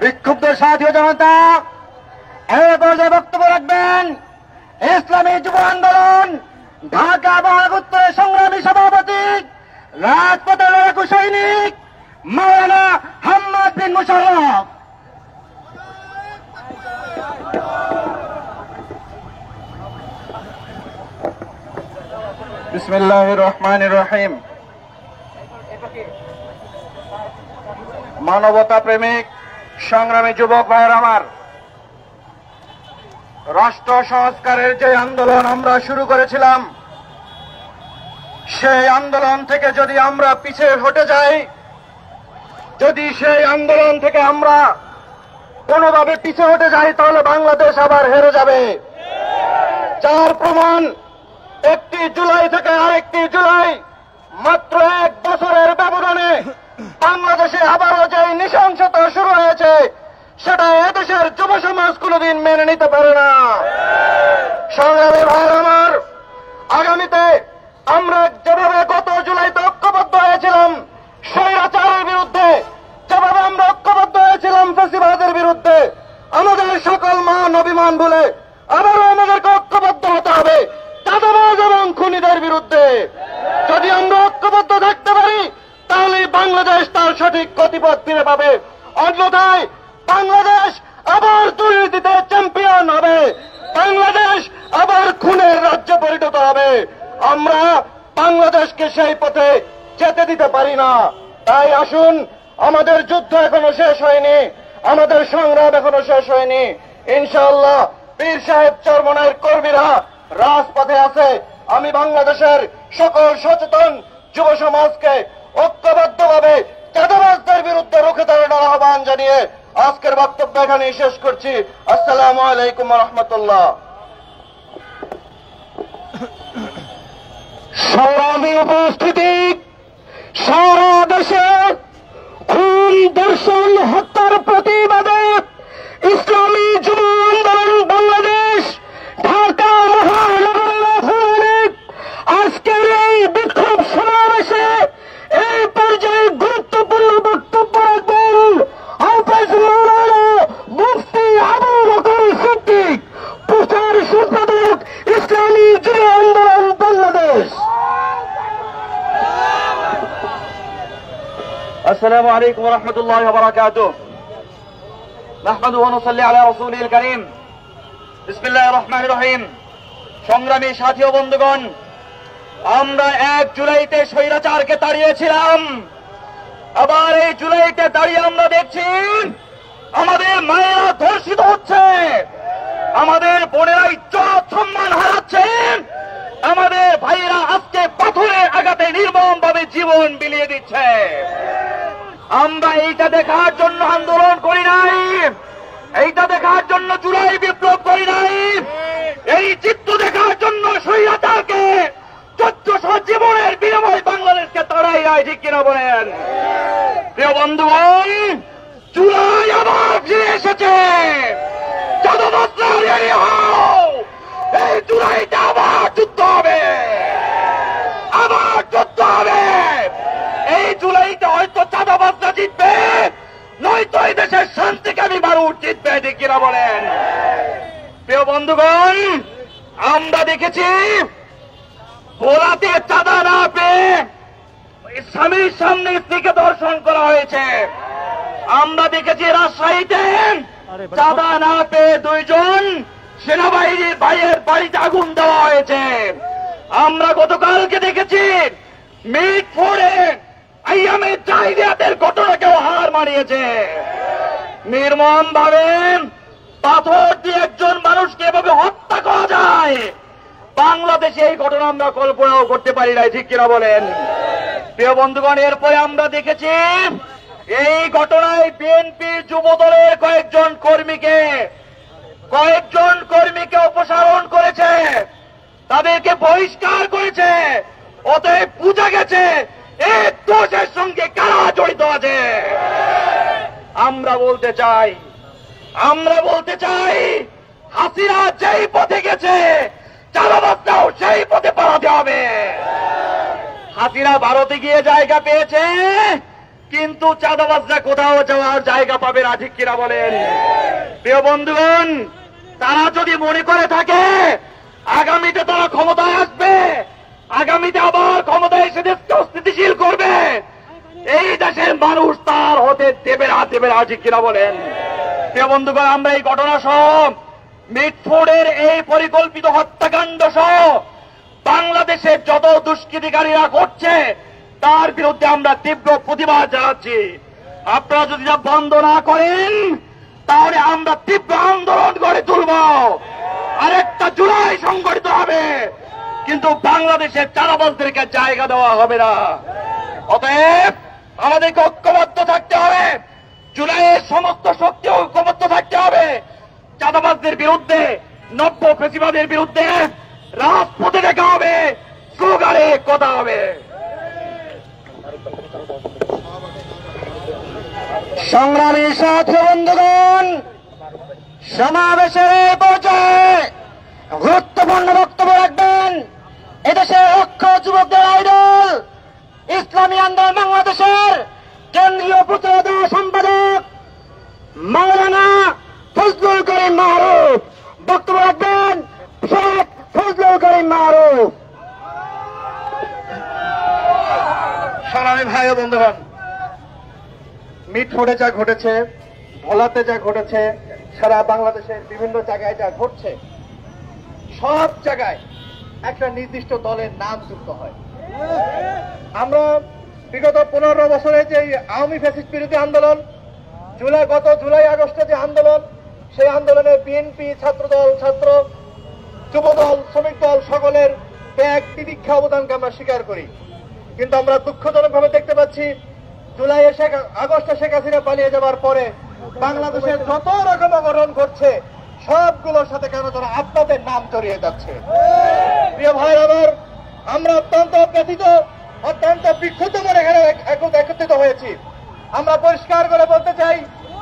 বিক্ষুব্ধ সাথী জনতা এই পর্যায়ে বক্তব্য রাখবেন ইসলামী যুব আন্দোলন ঢাকা মহানগর উত্তরের সংগ্রামী সভাপতি, রাজপথের লড়াকু সৈনিক মাওলানা হাম্মাদ বিন মুশাররফ। বিসমিল্লাহির রহমানির রহিম। মানবতা প্রেমিক সংগ্রামী যুবক ভাইয়ের আমার, রাষ্ট্র সংস্কারের যে আন্দোলন আমরা শুরু করেছিলাম, সেই আন্দোলন থেকে যদি আমরা পিছিয়ে হটে যাই, যদি সেই আন্দোলন থেকে আমরা কোনোভাবে পিছিয়ে হটে যাই, তাহলে বাংলাদেশ আবার হেরে যাবে। যার প্রমাণ 1 জুলাই থেকে আরেকটি জুলাই, মাত্র 1 বছরের ব্যবধানে বাংলাদেশে আবারও যে নৃশংসতা শুরু হয়েছে, সেটা এদেশের যুব সমাজ কোনোদিন মেনে নিতে পারে না। সংগ্রামী ভাইয়ের আমার, আগামীতে আমরা যেভাবে গত জুলাইতে ঐক্যবদ্ধ হয়েছিলাম স্বৈরাচারের বিরুদ্ধে, যেভাবে আমরা ঐক্যবদ্ধ হয়েছিলাম ফ্যাসিবাদের বিরুদ্ধে, আমাদের সকল মান অভিমান বলে আবারও আমাদেরকে ঐক্যবদ্ধ হতে হবে চাঁদাবাজ এবং খুনিদের বিরুদ্ধে। যদি আমরা ঐক্যবদ্ধ থাকতে পারি, তাহলে বাংলাদেশ তার সঠিক গতিপথ ফিরে পাবে। অন্যথায় বাংলাদেশ আবার দুর্নীতিতে চ্যাম্পিয়ন হবে, বাংলাদেশ আবার খুনের রাজ্যে পরিণত হবে। আমরা বাংলাদেশকে সেই পথে যেতে দিতে পারি না। তাই আসুন, আমাদের যুদ্ধ এখনো শেষ হয়নি, আমাদের সংগ্রাম এখনো শেষ হয়নি। ইনশাআল্লাহ পীর সাহেব চরমনাইয়ের কর্মীরা রাজপথে আছে। আমি বাংলাদেশের সকল সচেতন যুব সমাজকে ঐক্যবদ্ধভাবে চাঁদাবাজদের বিরুদ্ধে রুখে দাঁড়ানোর আহ্বান জানিয়ে আজকের বক্তব্য এখানেই শেষ করছি। আসসালামু আলাইকুম ওয়া রাহমাতুল্লাহ। সংগ্রামী উপস্থিতি, সারা দেশে খুন, ধর্ষণ, হত্যার প্রতিবাদে ইসলামী যুব আন্দোলন বাংলাদেশ ঢাকা মহানগরের আহ্বানে আজকের এই বিক্ষোভ সমাবেশে এই পর্যায়ে গুরুত্বপূর্ণ বক্তব্য রাখবেন হাফেজ মাওলানা মুফতি আবু বকর সিদ্দিক, প্রচার সম্পাদক ইসলামী যুব আন্দোলন বাংলাদেশ। السلام عليكم ورحمة الله وبركاته. نحمده ونصلي على رسوله الكريم. بسم الله الرحمن الرحيم. সংগ্রামী সাথী ও বন্ধুগণ, আমরা 1 জুলাইতে স্বৈরাচারকে তাড়িয়েছিলাম। আবার এই জুলাইতে দাঁড়িয়ে আমরা দেখছি আমাদের মায়েরা ধর্ষিত হচ্ছে, আমাদের বোনেরা ইজ্জত সম্মান হারাচ্ছেন, আমাদের ভাইয়েরা আজকে পাথরের আঘাতে নির্মমভাবে জীবন বিলিয়ে দিচ্ছে। আমরা এইটা দেখার জন্য আন্দোলন করি নাই, এইটা দেখার জন্য জুলাই বিপ্লব করি নাই, এই চিত্র দেখার জন্য স্বৈরাচারকে 1400 জীবনের বিনিময়ে বাংলাদেশকে তাড়াই নাই। ঠিক কিনা বলেন? প্রিয় বন্ধুগণ, জুলাই আবার ফিরে এসেছে। চাঁদাবাজরা রেডি হও, এই জুলাইতে আবার যুদ্ধ হবে, আবার যুদ্ধ হবে। এই জুলাইতে হয়তো চাঁদাবাজরা জিতবে, নয়তো এই দেশের শান্তিকামী মানুষ জিতবে। ঠিক কিনা বলেন? প্রিয় বন্ধুগণ, আমরা দেখেছি ভোলাতে চাঁদা না পেয়ে স্বামীর সামনে স্ত্রীকে ধর্ষণ করা হয়েছে। আমরা দেখেছি রাজশাহীতে চাঁদা না পেয়ে 2 জন সেনাবাহিনীর ভাইয়ের বাড়িতে আগুন দেওয়া হয়েছে। আমরা গতকালকে দেখেছি মিটফোর্ডে আইয়ামের জাহিলিয়াতের ঘটনাকেও হার মানিয়েছে। নির্মম ভাবে পাথর দিয়ে একজন মানুষকে এভাবে হত্যা করা যায়, বাংলাদেশে এই ঘটনা আমরা কল্পনাও করতে পারি নাই। ঠিক কিনা বলেন? প্রিয় বন্ধুগণ, এরপরে আমরা দেখেছি এই ঘটনায় বিএনপির যুব দলের কয়েকজন কর্মীকে অপসারণ করেছে, তাদেরকে বহিষ্কার করেছে। অতএব বুঝা গেছে এই দোষের সঙ্গে কারা জড়িত আছে। আমরা বলতে চাই হাসিনা যেই পথে গেছে, চাঁদাবাজরাও সেই পথে পালাতে হবে। হাসিনা ভারতে গিয়ে জায়গা পেয়েছে, কিন্তু চাঁদাবাজরা কোথাও যাওয়ার জায়গা পাবে না। ঠিক কিনা বলেন? প্রিয় বন্ধুগণ, তারা যদি মনে করে থাকে আগামীতে তারা ক্ষমতায় আসবে, আগামীতে আবার ক্ষমতায় এসে দেশকে অস্থিতিশীল করবে, এই দেশের মানুষ তার হতে দেবে না। ঠিক কিনা বলেন? প্রিয় বন্ধুগণ, আমরা এই ঘটনা সহ মিটফোর্ডের এই পরিকল্পিত হত্যাকাণ্ড সহ বাংলাদেশের যত দুষ্কৃতিকারীরা করছে তার বিরুদ্ধে আমরা তীব্র প্রতিবাদ জানাচ্ছি। আপনারা যদি যা বন্ধ না করেন তাহলে আমরা তীব্র আন্দোলন গড়ে তুলব। আরেকটা জুলাই সংগঠিত হবে, কিন্তু বাংলাদেশের চাঁদাবাজদেরকে জায়গা দেওয়া হবে না। অতএব আমাদেরকে ঐক্যবদ্ধ থাকতে হবে, জুলাইয়ের সমস্ত শক্তি ঐক্যবদ্ধ থাকতে হবে। চাঁদাবাজদের বিরুদ্ধে, নব্য ফেসিবাদের বিরুদ্ধে রাজপথে দেখা হবে, স্লোগানে কথা হবে। সংগ্রামী সাথী বন্ধুগণ, সমাবেশের এই পর্যায়ে গুরুত্বপূর্ণ বক্তব্য রাখবেন এদেশের লক্ষ যুবকদের আইডল, ইসলামী আন্দোলন বাংলাদেশের কেন্দ্রীয় প্রচারদা সম্পাদক মাওলানা ফজলুল করিম মারুফ। বক্তব্য রাখবেন শেখ ফজলুল করিম মারুফ। সংগ্রামী ভাই ও বন্ধুগণ, মিটফোর্ডে যা ঘটেছে, ভোলাতে যা ঘটেছে, সারা বাংলাদেশের বিভিন্ন জায়গায় যা ঘটছে, সব জায়গায় একটা নির্দিষ্ট দলের নাম যুক্ত হয়। আমরা বিগত 15 বছরে যে আওয়ামী ফ্যাসিস্ট বিরোধী আন্দোলন, গত জুলাই আগস্টে যে আন্দোলন, সেই আন্দোলনে বিএনপি, ছাত্রদল, ছাত্র যুবদল, শ্রমিক দল সকলের ত্যাগ, তিতিক্ষা, অবদানকে আমরা স্বীকার করি। কিন্তু আমরা দুঃখজনকভাবে দেখতে পাচ্ছি জুলাই আগস্টে শেখ হাসিনা পালিয়ে যাওয়ার পরে বাংলাদেশের যত রকম অঘটন ঘটছে সবগুলোর সাথে কেন যেন আপনাদের নাম জড়িয়ে যাচ্ছে। প্রিয় ভাই আমার, আমরা অত্যন্ত ব্যথিত, অত্যন্ত বিক্ষুব্ধ মনে এখানে একত্রিত হয়েছি। আমরা পরিষ্কার করে বলতে চাই,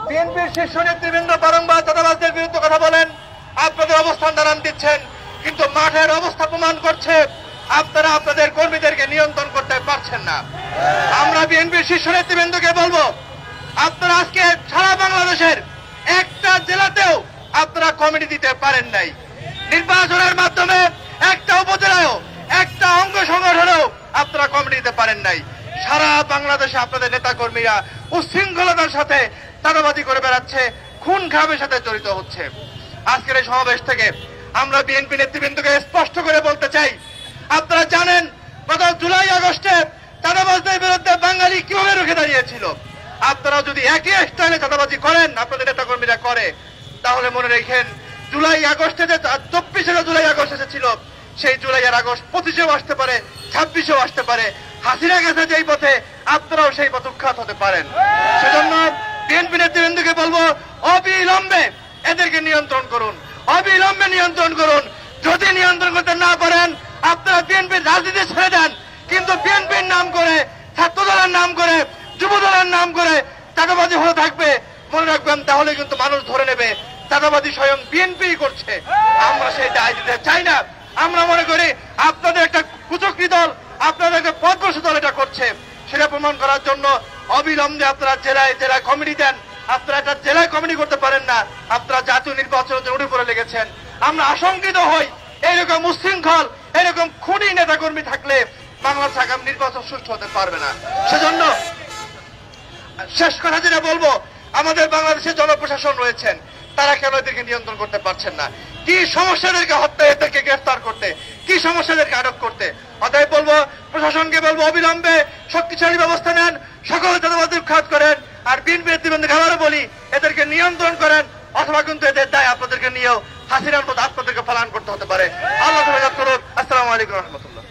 বিএনপির শীর্ষ নেতৃবৃন্দ বারংবার চাঁদাবাজদের বিরুদ্ধে কথা বলেন, আপনাদের অবস্থান জানান দিচ্ছেন, কিন্তু মাঠের অবস্থা প্রমাণ করছে আপনারা আপনাদের কর্মীদেরকে নিয়ন্ত্রণ করতে পারছেন না। আমরা বিএনপির শীর্ষ নেতৃবৃন্দকে বলবো, আপনারা আজকে সারা বাংলাদেশের একটা জেলাতেও আপনারা কমিটি দিতে পারেন নাই। নির্বাচনের মাধ্যমে একটা উপজেলায়ও, একটা অঙ্গ সংগঠনেও আপনারা কমিটি দিতে পারেন নাই। সারা বাংলাদেশে আপনাদের নেতা কর্মীরা উচ্ছৃঙ্খলতার সাথে চাঁদাবাজি করে বেড়াচ্ছে, খুন খারাপের সাথে জড়িত হচ্ছে। আজকের এই সমাবেশ থেকে আমরা বিএনপি নেতৃবৃন্দকে স্পষ্ট করে বলতে চাই, আপনারা জানেন গত জুলাই আগস্টে চাঁদাবাজদের বিরুদ্ধে বাঙালি কিভাবে রুখে দাঁড়িয়েছিল। আপনারা যদি একই স্টাইলে চাঁদাবাজি করেন, আপনাদের নেতা কর্মীরা করে, তাহলে মনে রেখেন জুলাই আগস্টে যে 24 জুলাই আগস্ট এসেছিল, সেই জুলাইয়ের আগস্ট 25-এও আসতে পারে, 26-এও আসতে পারে। হাসিনা গেছে যেই পথে, আপনারাও সেই পথ উৎখাত হতে পারেন। সেজন্য বিএনপি নেতৃবৃন্দকে বলবো, অবিলম্বে এদেরকে নিয়ন্ত্রণ করুন, অবিলম্বে নিয়ন্ত্রণ করুন। যদি নিয়ন্ত্রণ করতে না পারেন, আপনারা বিএনপির রাজনীতি ছেড়ে দেন, কিন্তু বিএনপির নাম করে, ছাত্র দলের নাম করে, যুব দলের নাম করে চাঁদাবাজি হয়ে থাকবে, মনে রাখবেন, তাহলে কিন্তু মানুষ ধরে নেবে চাঁদাবাজি স্বয়ং বিএনপি করছে। আমরা সেই দায় দিতে চাই না। আমরা মনে করি আপনাদের একটা কুচক্রী দল, আপনাদের একটা পদভ্রষ্ট দল এটা করছে। সেটা প্রমাণ করার জন্য অবিলম্বে আপনারা জেলায় জেলায় কমিটি দেন। আপনারা একটা জেলায় কমিটি করতে পারেন না, আপনারা জাতীয় নির্বাচনের জন্য উঠে পড়ে লেগেছেন। আমরা আশঙ্কিত হই, এইরকম উচ্ছৃঙ্খল, এরকম খুনি নেতা কর্মী থাকলে বাংলাদেশ আগামী নির্বাচন সুষ্ঠু হতে পারবে না। সেজন্য শেষ কথা যেটা বলবো, আমাদের বাংলাদেশে জনপ্রশাসন রয়েছেন, তারা কেন এদেরকে নিয়ন্ত্রণ করতে পারছেন না? কি সমস্যাদেরকে হত্যা, এদেরকে গ্রেফতার করতে, কি সমস্যাদেরকে আটক করতে? অতএব বলবো, প্রশাসনকে বলবো, অবিলম্বে শক্তিশালী ব্যবস্থা নেন, সকল চাঁদাবাজি উৎখাত করেন। আর বিএনপি নেতৃবৃন্দকে আবারও বলি, এদেরকে নিয়ন্ত্রণ করেন, অথবা কিন্তু এদের দায় আপনাদেরকে নিয়েও হাসিনার মতো আপনাদেরকে পালন করতে হতে পারে। আল্লাহ হেফাজত করুন। আসসালামু আলাইকুম রহমতুল্লাহ।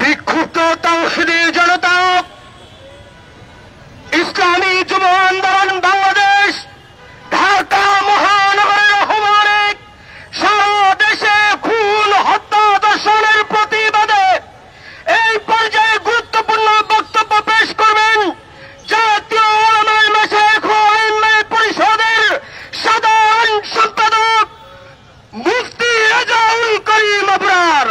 বিক্ষুব্ধ তাওহীদি জনতা, ইসলামী যুব আন্দোলন বাংলাদেশ, ঢাকা মহানগরের আহ্বানে সারা দেশে খুন, হত্যা, ধর্ষণের প্রতিবাদে এই পর্যায়ে গুরুত্বপূর্ণ বক্তব্য পেশ করবেন জাতীয় উলামায়ে মাশায়েখ ও আইম্মায়ে পরিষদের সাধারণ সম্পাদক মুফতি রেজাউল করিম আবরার।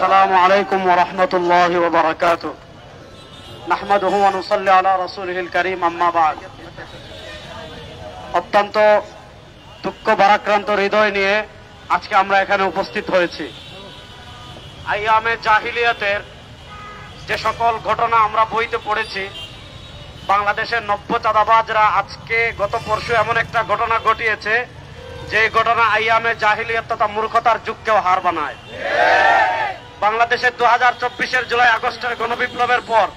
السلام عليكم ورحمة الله وبركاته نحمده ونصلي على رسوله الكريم أما بعد অত্যন্ত দুঃখ ভারাক্রান্ত হৃদয় নিয়ে আজকে আমরা এখানে উপস্থিত হয়েছি। আইয়ামে জাহিলিয়াতের যে সকল ঘটনা আমরা বইতে পড়েছি, বাংলাদেশের নব্য চাঁদাবাজরা আজকে গত পরশু এমন একটা ঘটনা ঘটিয়েছে, যে ঘটনা আইয়ামে জাহিলিয়াত তথা মূর্খতার যুগকেও হার বানায়। বাংলাদেশের 2024-এর জুলাই আগস্টের গণবিপ্লবের পর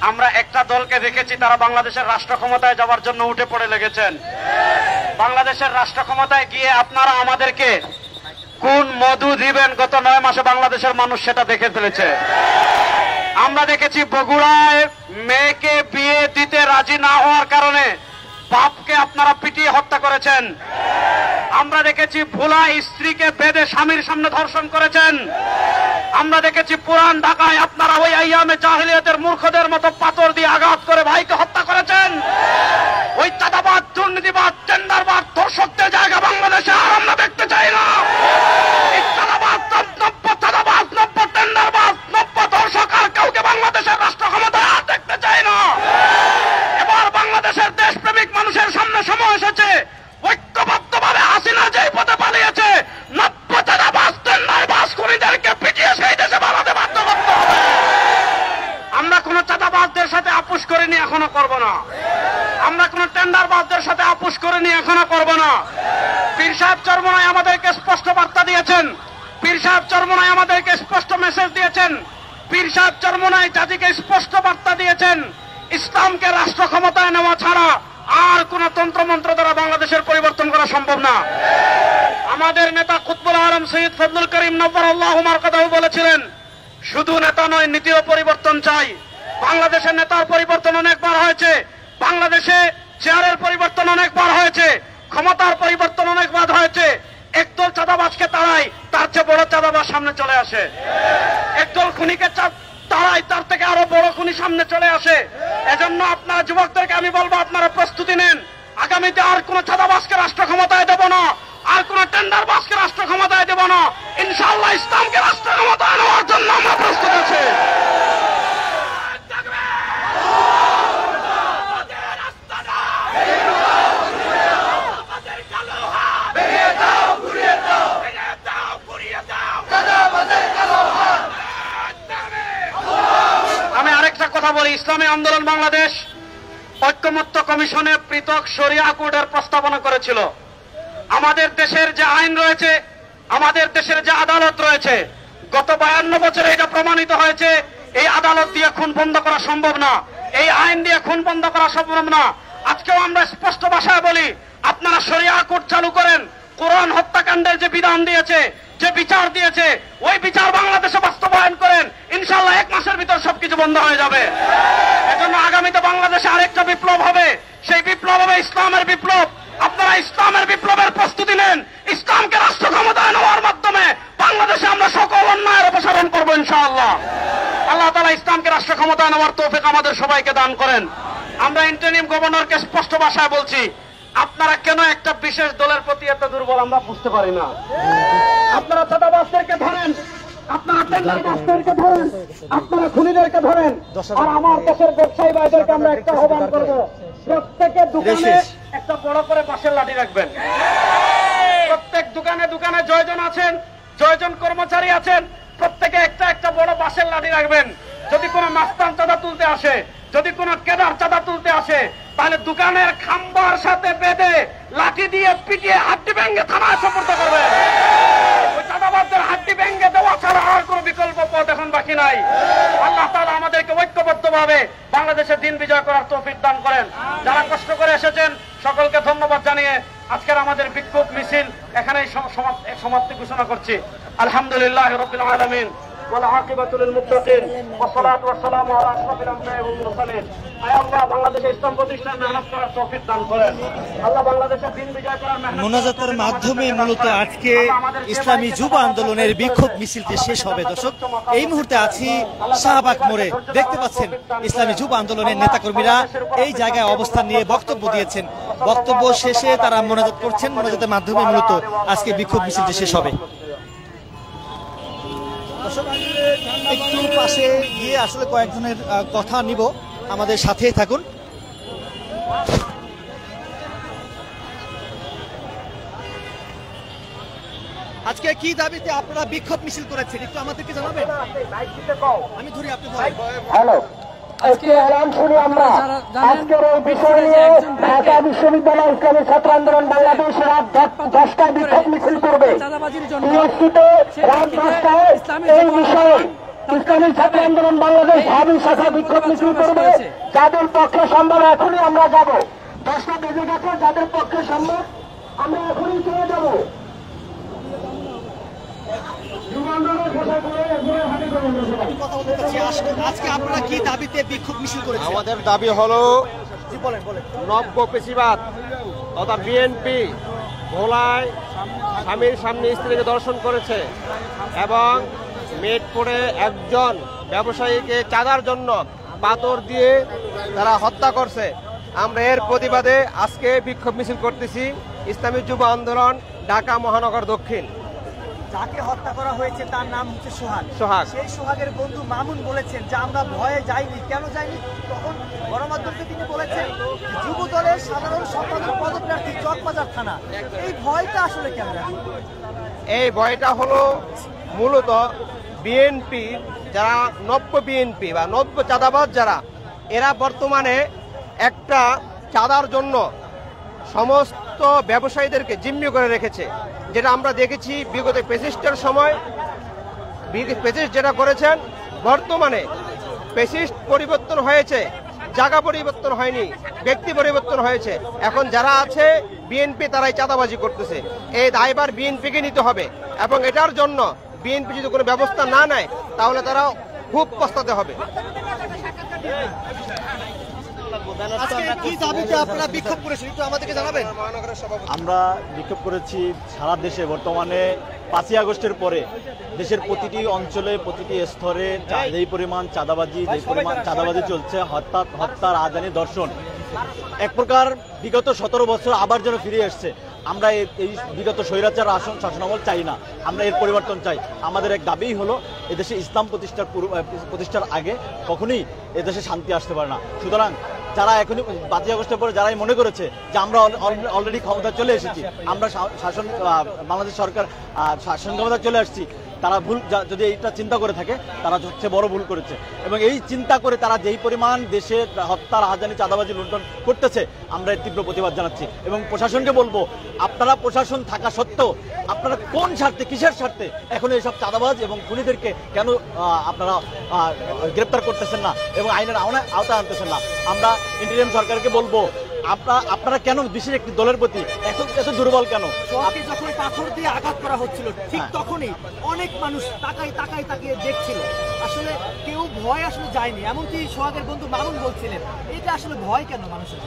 আমরা একটা দলকে দেখেছি, তারা বাংলাদেশের রাষ্ট্র ক্ষমতায় যাওয়ার জন্য উঠে পড়ে লেগেছেন। বাংলাদেশের রাষ্ট্র ক্ষমতায় গিয়ে আপনারা আমাদেরকে কোন মধু দিবেন, গত 9 মাসে বাংলাদেশের মানুষ সেটা দেখে ফেলেছে। আমরা দেখেছি বগুড়ায় মেয়েকে বিয়ে দিতে রাজি না হওয়ার কারণে বাপকে আপনারা পিটিয়ে হত্যা করেছেন। আমরা দেখেছি ভোলা স্ত্রীকে বেঁধে স্বামীর সামনে ধর্ষণ করেছেন। আমরা দেখেছি পুরান ঢাকায় আপনারা ওই আইয়ামে জাহিলিয়াতের মূর্খদের মতো পাথর দিয়ে আঘাত করে ভাইকে হত্যা করেছেন। ওই চাঁদাবাদ, দুর্নীতিবাদ, টেন্ডারবাদ, ধর্ষকদের জায়গা বাংলাদেশে আর আমরা দেখতে চাই না। এই চাঁদাবাদ, নব্য চাঁদাবাদ, নব্য টেন্ডারবাদ, নব্য ধর্ষক আর কাউকে বাংলাদেশের রাষ্ট্র ক্ষমতায় আর দেখতে চাই না। এবার বাংলাদেশের দেশপ্রেমিক মানুষের সামনে সময় এসেছে, ঐক্যবদ্ধভাবে হাসিনা যেই পথে পালিয়েছে, নব্য চাঁদাবাজ, টেন্ডারবাজ, খুনিদেরকে পিটিয়ে সেই দেশে বানাতে বাধ্য করতে হবে। আমরা কোন চাঁদাবাজদের সাথে এখনো করব না। আমরা কোন টেন্ডারবাজদের সাথে আপোষ করিনি, এখনো করব না। পীর সাহেব চরমনাই আমাদেরকে স্পষ্ট বার্তা দিয়েছেন, পীর সাহেব চরমনাই আমাদেরকে স্পষ্ট মেসেজ দিয়েছেন, পীর সাহেব চরমনাই জাতিকে স্পষ্ট বার্তা দিয়েছেন, ইসলামকে রাষ্ট্র ক্ষমতায় নেওয়া ছাড়া আর কোন তন্ত্রমন্ত্র দ্বারা বাংলাদেশের পরিবর্তন করা সম্ভব না। আমাদের নেতা কুতবুল আলম সৈয়দ ফজলুল করিম নব্বরাল্লাহু মারকাদাহু বলেছিলেন, শুধু নেতা নয়, নীতিও পরিবর্তন চাই। বাংলাদেশের নেতার পরিবর্তন অনেকবার হয়েছে, বাংলাদেশে চেয়ারের পরিবর্তন অনেকবার হয়েছে, ক্ষমতার পরিবর্তন অনেকবার হয়েছে। একদল চাঁদাবাজকে তাড়াই, তার চেয়ে বড় চাঁদাবাজ সামনে চলে আসে। একদল খুনিকে তাড়াই, তার থেকে আরো বড় খুনি সামনে চলে আসে। এজন্য আপনারা যুবকদেরকে আমি বলবো, আপনারা প্রস্তুতি নেন। আগামীতে আর কোন চাঁদাবাজকে রাষ্ট্র ক্ষমতায় দেব না, আর কোন টেন্ডারবাজকে রাষ্ট্র ক্ষমতায় দেব না। ইনশাআল্লাহ ইসলামকে রাষ্ট্র ক্ষমতায় নেওয়ার জন্য আমরা প্রস্তুত আছি। আমি আরেকটা কথা বলি, ইসলামী আন্দোলন বাংলাদেশ ঐক্যমত্য কমিশনে পৃথক শরিয়া কোডের প্রস্তাবনা করেছিল। আমাদের দেশের যে আইন রয়েছে, আমাদের দেশের যে আদালত রয়েছে, গত 52 বছরে এটা প্রমাণিত হয়েছে, এই আদালত দিয়ে খুন বন্ধ করা সম্ভব না, এই আইন দিয়ে খুন বন্ধ করা সম্ভব না। আজকেও আমরা স্পষ্ট ভাষায় বলি, আপনারা শরিয়া কোড চালু করেন, কোরআন হত্যাকাণ্ডের যে বিধান দিয়েছে, যে বিচার দিয়েছে, ওই বিচার বাংলাদেশে বাস্তবায়ন করেন। ইনশাআল্লাহ 1 মাসের ভিতর সবকিছু বন্ধ হয়ে যাবে। এজন্য আগামীতে বাংলাদেশে আরেকটা বিপ্লব হবে, সেই বিপ্লব হবে ইসলামের বিপ্লব। আপনারা ইসলামের বিপ্লবের প্রস্তুতি নেন। ইসলামকে রাষ্ট্র ক্ষমতায় নেওয়ার মাধ্যমে বাংলাদেশে আমরা সকল অন্যায়ের অপসারণ করবো ইনশাআল্লাহ। আল্লাহ তাআলা ইসলামকে রাষ্ট্র ক্ষমতায় নেওয়ার তৌফিক আমাদের সবাইকে দান করেন। আমরা ইন্টারিম গভর্নরকে স্পষ্ট ভাষায় বলছি, আপনারা কেন একটা বিশেষ দলের প্রতি এত দুর্বল আমরা বুঝতে পারি না। আপনারা চাঁদাবাজদেরকে ধরেন, আপনারা টেন্ডারবাজদেরকে ধরেন, আপনারা খুনিদেরকে ধরেন, আর আমার দেশের ব্যবসায়ী ভাইদেরকে আমরা একটা আহ্বান করবো, প্রত্যেকের দোকানে একটা বড় করে বাঁশের লাঠি রাখবেন। প্রত্যেক দোকানে দোকানে জয়জন আছেন, জয়জন কর্মচারী আছেন, প্রত্যেকে একটা একটা বড় বাঁশের লাঠি রাখবেন। যদি কোনো মাস্তান চাঁদা তুলতে আসে, যদি কোনো কেদার চাঁদা তুলতে আসে, তাহলে দোকানের খাম্বার সাথে বেঁধে লাঠি দিয়ে পিটিয়ে হাড্ডি ভেঙে থানায় সোপর্দ করবেন। ওই চাঁদাবাজদের হাড্ডি ভেঙে দেওয়া ছাড়া আর কোনো বিকল্প পথ এখন বাকি নাই। আল্লাহ তাআলা আমাদেরকে ঐক্যবদ্ধভাবে বাংলাদেশের দিন বিজয় করার তৌফিক দান করেন। যারা কষ্ট করে এসেছেন সকলকে ধন্যবাদ জানিয়ে আজকের আমাদের বিক্ষোভ মিছিল এখানেই সমাপ্তি ঘোষণা করছি। আলহামদুলিল্লাহ রাব্বিল আলামিন ওয়াল আকিবাতু লিল মুত্তাকিন ওয়াসসালাতু ওয়াসসালামু আলা আশরাফিল আমবিয়া ওয়াল মুরসালিন। আয় আল্লাহ বাংলাদেশে ইসলাম প্রতিষ্ঠার মেহনত করার তৌফিক দান করেন। আল্লাহ বাংলাদেশের দিন বিজয় করার মেহনত। মোনাজাতের মাধ্যমে মূলত আজকে ইসলামী যুব আন্দোলনের বিক্ষোভ মিছিলটি শেষ হবে। দর্শক, এই মুহূর্তে আছি শাহবাগ মোড়ে। দেখতে পাচ্ছেন ইসলামী যুব আন্দোলনের নেতাকর্মীরা এই জায়গায় অবস্থান নিয়ে বক্তব্য দিয়েছেন। বক্তব্য শেষে তারা মোনাজাত করছেন। মোনাজাতের মাধ্যমে মূলত আজকে বিক্ষোভ মিছিলটি শেষ হবে। একটু পাশে গিয়ে আসলে কয়েকজনের কথা নিব, আমাদের সাথেই থাকুন। আজকে কি দাবিতে আপনারা বিক্ষোভ মিছিল করেছেন একটু আমাদেরকে জানাবেন? আমি ধরি, আপনি ধরেন। হ্যালো, আজকে এলান শুনি আমরা আজকের এই বিষয় নিয়ে ঢাকা বিশ্ববিদ্যালয় ইসলামী ছাত্র আন্দোলন বাংলাদেশ রাত 10টায় বিক্ষোভ মিছিল করবে। টিএসসিতে রাত 10টায় এই বিষয়ে ইসলামী ছাত্র আন্দোলন বাংলাদেশ ঢাবি শাখা বিক্ষোভ মিছিল করবে। যাদের পক্ষে সম্ভব এখনই আমরা যাব। 10টা বেজে গেছে, যাদের পক্ষে সম্ভব আমরা এখনই চলে যাব। আজকে আপনারা কি দাবিতে বিক্ষোভ মিছিল করেছেন? আমাদের দাবি হলো নব্য পেশিবাদ তথা বিএনপি ভোলায় স্বামীর সামনে স্ত্রীকে দর্শন করেছে এবং মেটপুরে একজন ব্যবসায়ীকে চাঁদার জন্য পাথর দিয়ে তারা হত্যা করছে। আমরা এর প্রতিবাদে আজকে বিক্ষোভ মিছিল করতেছি। ইসলামী যুব আন্দোলন ঢাকা মহানগর দক্ষিণ। যাকে হত্যা করা হয়েছে তার নাম হচ্ছে সোহাগ। সেই সোহাগের বন্ধু মামুন বলেছেন যে আমরা ভয়ে যাইনি। কেন যাইনি? তখন গণমাধ্যমকে তিনি বলেছেন যুব দলের সাধারণ সম্পাদক পদপ্রার্থী চকবাজার থানা। এই ভয়টা আসলে কেন? এই ভয়টা হলো মূলত বিএনপি যারা নব্য বিএনপি বা নব্য চাঁদাবাজ যারা, এরা বর্তমানে একটা চাঁদার জন্য সমস্ত ব্যবসায়ীদেরকে জিম্মি করে রেখেছে, যেটা আমরা দেখেছি বিগত ফ্যাসিস্টের সময়। ফ্যাসিস্ট যেটা করেছেন, বর্তমানে ফ্যাসিস্ট পরিবর্তন হয়েছে, জায়গা পরিবর্তন হয়নি, ব্যক্তি পরিবর্তন হয়েছে। এখন যারা আছে বিএনপি, তারাই চাঁদাবাজি করতেছে। এই দায়ভার বিএনপিকে নিতে হবে, এবং এটার জন্য বিএনপি যদি কোনো ব্যবস্থা না নেয় তাহলে তারা খুব পস্তাতে হবে। কি দাবিতে আপনারা বিক্ষোভ করেছেন একটু আমাদেরকে জানাবেন? আমরা বিক্ষোভ করেছি সারা দেশে। বর্তমানে 5ই আগস্টের পরে দেশের প্রতিটি অঞ্চলে, প্রতিটি স্তরে যেই পরিমাণ চাঁদাবাজি চলছে, হত্যা, রাজধানী, ধর্ষণ, এক প্রকার বিগত 17 বছর আবার যেন ফিরে আসছে। আমরা এই বিগত স্বৈরাচার শাসনামল চাই না, আমরা এর পরিবর্তন চাই। আমাদের এক দাবিই হলো এদেশে ইসলাম প্রতিষ্ঠার আগে কখনোই এদেশে শান্তি আসতে পারে না। সুতরাং যারা এখনই 5ই আগস্টের পরে যারাই মনে করেছে যে আমরা অলরেডি ক্ষমতা চলে এসেছি, আমরা বাংলাদেশ সরকার শাসন ক্ষমতা চলে আসছি, তারা ভুল, যদি এইটা চিন্তা করে থাকে তারা সবচেয়ে বড় ভুল করেছে। এবং এই চিন্তা করে তারা যেই পরিমাণ দেশে হত্যা, রাজধানী, চাঁদাবাজি, লুণ্ঠন করতেছে, আমরা এর তীব্র প্রতিবাদ জানাচ্ছি। এবং প্রশাসনকে বলবো, আপনারা প্রশাসন থাকা সত্ত্বেও আপনারা কোন স্বার্থে, কিসের স্বার্থে এখন এইসব চাঁদাবাজ এবং খুনিদেরকে কেন আপনারা গ্রেপ্তার করতেছেন না এবং আইনের আওতায় আনতেছেন না? আমরা ইন্টারিম সরকারকে বলবো, আপনারা কেন বিশেষ একটি দলের প্রতি এত দুর্বল কেন? যখন পাথর দিয়ে আঘাত করা হচ্ছিল ঠিক তখনই অনেক মানুষ তাকিয়ে দেখছিল, আসলে কেউ ভয় আসলে যায়নি। এমনকি সোহাগের বন্ধু মামুন বলছিলেন, এটা আসলে ভয় কেন মানুষের?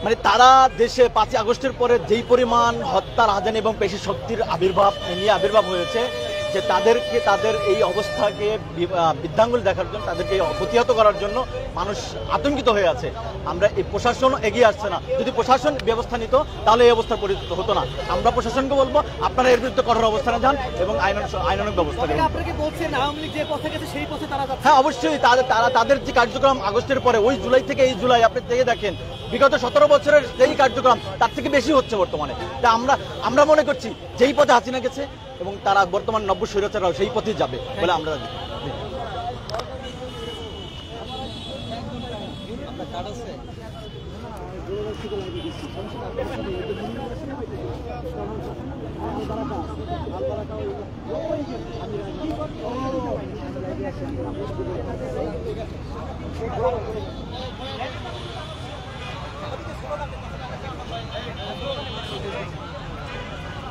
মানে তারা দেশে 5ই আগস্টের পরে যেই পরিমাণ হত্যা, রাজধানী এবং পেশি শক্তির আবির্ভাব হয়েছে, যে তাদের এই অবস্থাকে বৃদ্ধাঙ্গুল দেখার জন্য, তাদেরকে প্রতিহত করার জন্য মানুষ আতঙ্কিত হয়ে আছে। আমরা এই প্রশাসন এগিয়ে আসছে না। যদি প্রশাসন ব্যবস্থা নিত তাহলে এই অবস্থা পরিচিত হতো না। আমরা প্রশাসনকে বলবো, আপনারা এর বিরুদ্ধে কঠোর অবস্থানে যান এবং আইনানুগ ব্যবস্থা নেন। হ্যাঁ, অবশ্যই তাদের যে কার্যক্রম আগস্টের পরে, ওই জুলাই থেকে এই জুলাই আপনি থেকে দেখেন, বিগত 17 বছরের যেই কার্যক্রম তার থেকে বেশি হচ্ছে বর্তমানে। তা আমরা মনে করছি যেই পথে হাসিনা গেছে এবং তারা বর্তমান নব্য স্বৈরাচাররাও সেই পথে যাবে বলে আমরা জানি।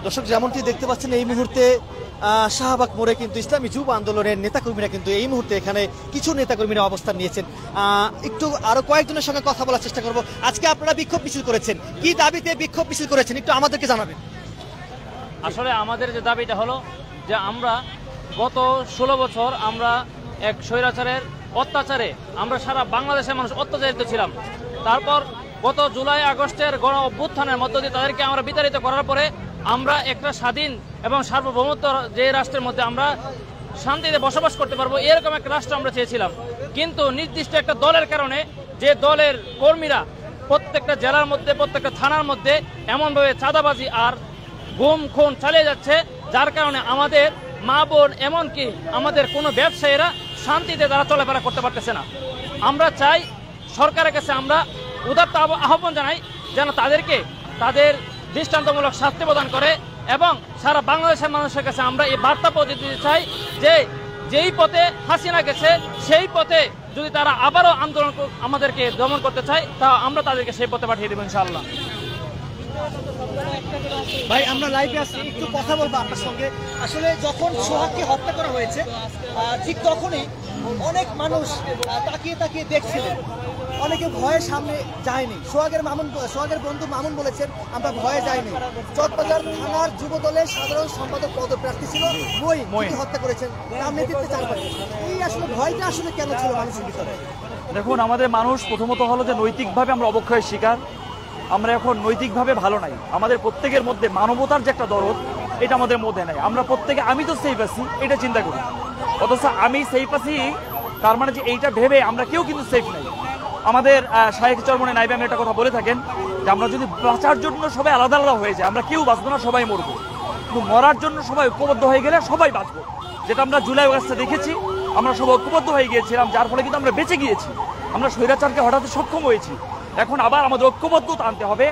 দর্শক, যেমনটি দেখতে পাচ্ছেন এই মুহূর্তে শাহবাগ মোড়ে কিন্তু ইসলামী যুব আন্দোলনের নেতাকর্মীরা কিন্তু এই মুহূর্তে এখানে কিছু নেতাকর্মীরা অবস্থান নিয়েছেন। একটু আরো কয়েকজনের সঙ্গে কথা বলার চেষ্টা করব। আজকে আপনারা বিক্ষোভ মিছিল করেছেন, কি দাবিতে বিক্ষোভ মিছিল করেছেন একটু আমাদেরকে জানাবেন? আসলে আমাদের যে দাবিটা হলো যে আমরা গত 16 বছর আমরা এক স্বৈরাচারের অত্যাচারে আমরা সারা বাংলাদেশের মানুষ অত্যাচারিত ছিলাম। তারপর গত জুলাই আগস্টের গণ অভ্যুত্থানের মধ্য দিয়ে তাদেরকে আমরা বিতাড়িত করার পরে আমরা একটা স্বাধীন এবং সার্বভৌমত্ব যে রাষ্ট্রের মধ্যে আমরা শান্তিতে বসবাস করতে পারবো, এরকম একটা রাষ্ট্র আমরা চেয়েছিলাম। কিন্তু নির্দিষ্ট একটা দলের কারণে, যে দলের কর্মীরা প্রত্যেকটা জেলার মধ্যে, প্রত্যেকটা থানার মধ্যে এমনভাবে চাঁদাবাজি আর গুম খুন চালিয়ে যাচ্ছে, যার কারণে আমাদের মা বোন, এমনকি আমাদের কোনো ব্যবসায়ীরা শান্তিতে তারা চলাফেরা করতে পারতেছে না। আমরা চাই সরকারের কাছে আমরা উদাত্ত আহ্বান জানাই যেন তাদেরকে তাদের দৃষ্টান্তমূলক শাস্তি প্রদান করে, এবং সারা বাংলাদেশের মানুষের কাছে আমরা এই বার্তা পৌঁছে দিতে চাই যে যেই পথে হাসিনা গেছে সেই পথে যদি তারা আবারও আন্দোলন আমাদেরকে দমন করতে চায়, তা আমরা তাদেরকে সেই পথে পাঠিয়ে দেবো ইনশাআল্লাহ। ভাই, আমরা লাইভে আসছি, একটু কথা বলবো আপনার সঙ্গে। আসলে যখন সোহাগকে হত্যা করা হয়েছে ঠিক তখনই অনেক মানুষ তাকিয়ে দেখছিলেন, অনেকে ভয়ের সামনে যায়নি। সোহাগের বন্ধু মামুন বলেছেন, আমরা ভয়ে যাইনি। চকবাজার থানার যুব দলের সাধারণ সম্পাদক পদপ্রার্থী ছিল মই হত্যা করেছেন, তার নেতৃত্বে চারবার। এই আসলে ভয়টা আসলে কেন ছিল মানুষের ভিতরে? দেখুন, আমাদের মানুষ প্রথমত হলো যে নৈতিকভাবে আমরা অবক্ষয়ের শিকার। আমরা এখন নৈতিকভাবে ভালো নাই। আমাদের প্রত্যেকের মধ্যে মানবতার যে একটা দরদ, এটা আমাদের মধ্যে নাই। আমরা প্রত্যেকে আমি তো সেফ আছি এটা চিন্তা করি, অথচ আমি সেফ আছি তার মানে যে এইটা ভেবে আমরা কেউ কিন্তু সেফ নাই। আমাদের শাহেখ চরমনে নাইবে আমি একটা কথা বলে থাকেন যে আমরা যদি বাঁচার জন্য সবাই আলাদা আলাদা হয়ে যায়, আমরা কেউ বাঁচবো না, সবাই মরবো। কিন্তু মরার জন্য সবাই ঐক্যবদ্ধ হয়ে গেলে সবাই বাঁচবো, যেটা আমরা জুলাই আগস্টে দেখেছি। আমরা সবাই ঐক্যবদ্ধ হয়ে গিয়েছিলাম, যার ফলে কিন্তু আমরা বেঁচে গিয়েছি। আমরা স্বৈরাচারকে হঠাতে সক্ষম হয়েছি। এখন আবার আমাদের ঐক্যবদ্ধতা আনতে হবে।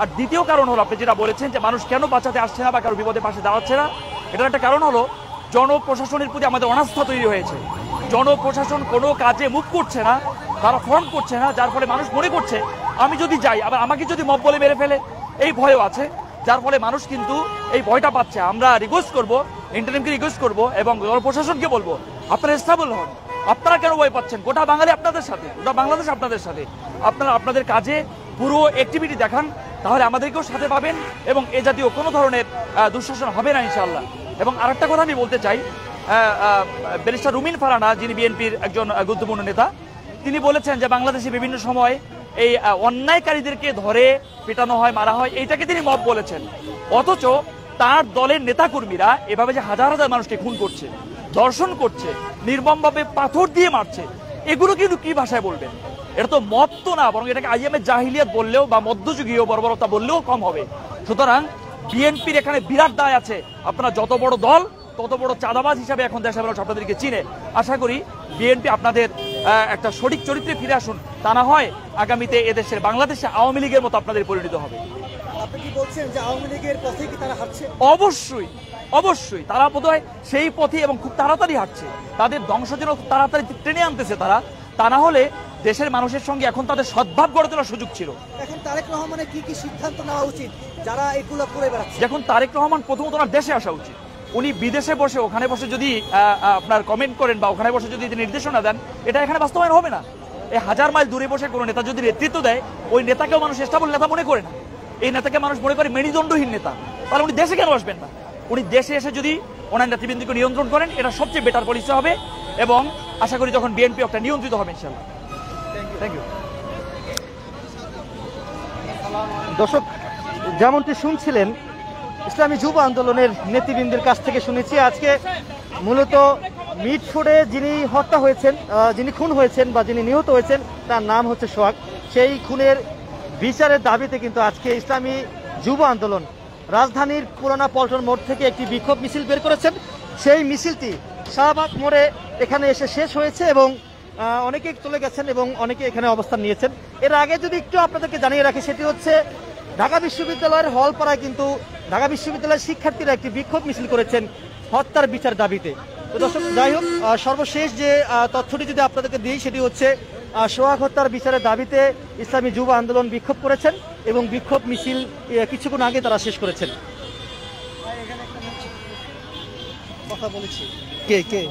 আর দ্বিতীয় কারণ হলো আপনি যেটা বলেছেন যে মানুষ কেন বাঁচাতে আসছে না বা কারো বিপদে পাশে দাঁড়াচ্ছে না, এটার একটা কারণ হলো জনপ্রশাসনের প্রতি আমাদের অনাস্থা তৈরি হয়েছে। জনপ্রশাসন কোনো কাজে মুখ করছে না, তারা ফ্রন্ট করছে না, যার ফলে মানুষ মনে করছে আমি যদি যাই আবার আমাকে যদি মব বলে মেরে ফেলে, এই ভয়ও আছে, যার ফলে মানুষ কিন্তু এই ভয়টা পাচ্ছে। আমরা রিকোয়েস্ট করব, ইন্টারনেটকে রিকোয়েস্ট করব এবং জনপ্রশাসনকে বলবো আপনারা স্টেবল হন। আপনারা কেন ভয় পাচ্ছেন? গোটা বাঙালি আপনাদের সাথে, গোটা বাংলাদেশ আপনাদের সাথে। আপনারা আপনাদের কাজে পুরো অ্যাক্টিভিটি দেখান, তাহলে আমাদেরকেও সাথে পাবেন এবং এ জাতীয় কোনো ধরনের দুঃশাসন হবে না ইনশাআল্লাহ। এবং আরেকটা কথা আমি বলতে চাই, ব্যারিস্টার রুমিন ফারানা যিনি বিএনপির একজন গুরুত্বপূর্ণ নেতা, তিনি বলেছেন যে বাংলাদেশে বিভিন্ন সময় এই অন্যায়কারীদেরকে ধরে পেটানো হয়, মারা হয়, এইটাকে তিনি মব বলেছেন। অথচ তার দলের নেতাকর্মীরা এভাবে যে হাজার হাজার মানুষকে খুন করছে, ধর্ষণ করছে, নির্মমভাবে পাথর দিয়ে মারছে, এগুলো কিন্তু কি ভাষায় বলবেন? এটা তো মত তো না, বরং এটাকে আইএমএ জাহিলিয়াত বললেও বা মধ্যযুগীয় বর্বরতা বললেও কম হবে। সুতরাং বিএনপির এখানে বিরাট দায় আছে। আপনারা যত বড় দল তত বড় চাঁদাবাজ হিসাবে এখন দেশের মানুষ আপনাদেরকে চিনে। আশা করি বিএনপি আপনাদের একটা সঠিক চরিত্রে ফিরে আসুন, তা না হয় আগামীতে এদেশের বাংলাদেশে আওয়ামী লীগের মতো আপনাদের পরিণত হবে। আপনি কি বলছেন যে আওয়ামী লীগের পথে কি তারা হাঁটছে? অবশ্যই অবশ্যই তারা বোধহয় সেই পথে এবং খুব তাড়াতাড়ি হাঁটছে। তাদের ধ্বংস যেন খুব তাড়াতাড়ি টেনে আনতেছে তারা, তা না হলে দেশের মানুষের সঙ্গে এখন তাদের সদ্ভাব গড়ে তোলার সুযোগ ছিল। এখন তারেক রহমানের কি কি সিদ্ধান্ত নেওয়া উচিত যারা এগুলো করে বেড়াচ্ছে? এখন তারেক রহমান প্রথমত ওনার দেশে আসা উচিত। উনি বিদেশে বসে ওখানে বসে যদি আপনার কমেন্ট করেন বা ওখানে বসে যদি নির্দেশনা দেন, এটা এখানে বাস্তবায়ন হবে না। এই হাজার মাইল দূরে বসে কোনো নেতা যদি নেতৃত্ব দেয়, ওই নেতাকেও মানুষ স্টেবল নেতা মনে করে না, এই নেতাকে মানুষ মনে করে মেরুদণ্ডহীন নেতা। তাহলে উনি দেশে কেন আসবেন না? উনি দেশে এসে যদি ওনার নেতৃবৃন্দকে নিয়ন্ত্রণ করেন, এটা সবচেয়ে বেটার পলিসি হবে এবং আশা করি যখন বিএনপি একটা নিয়ন্ত্রিত হবে ইনশাআল্লাহ। Thank you. দর্শক, যেমনটি শুনছিলেন ইসলামী যুব আন্দোলনের নেতৃবৃন্দের কাছ থেকে শুনেছি আজকে মূলত মিটফোর্ডে যিনি হত্যা হয়েছেন, যিনি খুন হয়েছেন বা যিনি নিহত হয়েছেন, তার নাম হচ্ছে সোহাগ। সেই খুনের বিচারের দাবিতে কিন্তু আজকে ইসলামী যুব আন্দোলন রাজধানীর পুরানা পল্টন মোড় থেকে একটি বিক্ষোভ মিছিল বের করেছেন। সেই মিছিলটি শাহবাগ মোড়ে এখানে এসে শেষ হয়েছে এবং অনেকে চলে গেছেন এবং অনেকে এখানে অবস্থান নিয়েছেন। এর আগে যদি একটু আপনাদেরকে জানিয়ে রাখি, সেটি হচ্ছে ঢাকা বিশ্ববিদ্যালয়ের হলপাড়ায় কিন্তু ঢাকা বিশ্ববিদ্যালয়ের শিক্ষার্থীরা একটি বিক্ষোভ মিছিল করেছেন হত্যার বিচার দাবিতে। তো দর্শক, যাই হোক, সর্বশেষ যে তথ্যটি যদি আপনাদেরকে দিই সেটি হচ্ছে সোহাগ হত্যার বিচারের দাবিতে ইসলামী যুব আন্দোলন বিক্ষোভ করেছেন এবং বিক্ষোভ মিছিল কিছুক্ষণ আগে তারা শেষ করেছেন। কথা বলেছি কে কে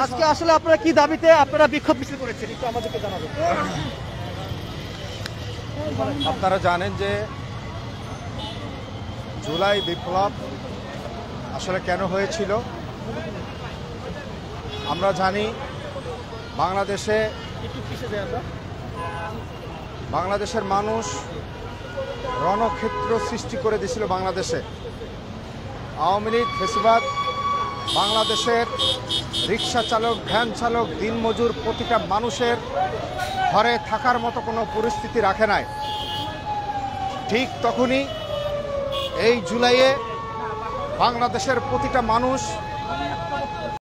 আজকে আসলে আপনারা কি দাবিতে আপনারা বিক্ষোভ মিছিল করেছেন একটু আমাদেরকে জানাবেন। আপনারা জানেন যে জুলাই বিপ্লব আসলে কেন হয়েছিল। আমরা জানি বাংলাদেশের মানুষ রণক্ষেত্র সৃষ্টি করে দিয়েছিল বাংলাদেশে। আওয়ামী লীগ ফেসিবাদ বাংলাদেশের রিক্সা চালক, ভ্যান চালক, দিনমজুর প্রতিটা মানুষের ঘরে থাকার মতো কোনো পরিস্থিতি রাখে নাই। ঠিক তখনই এই জুলাইয়ে বাংলাদেশের প্রতিটা মানুষ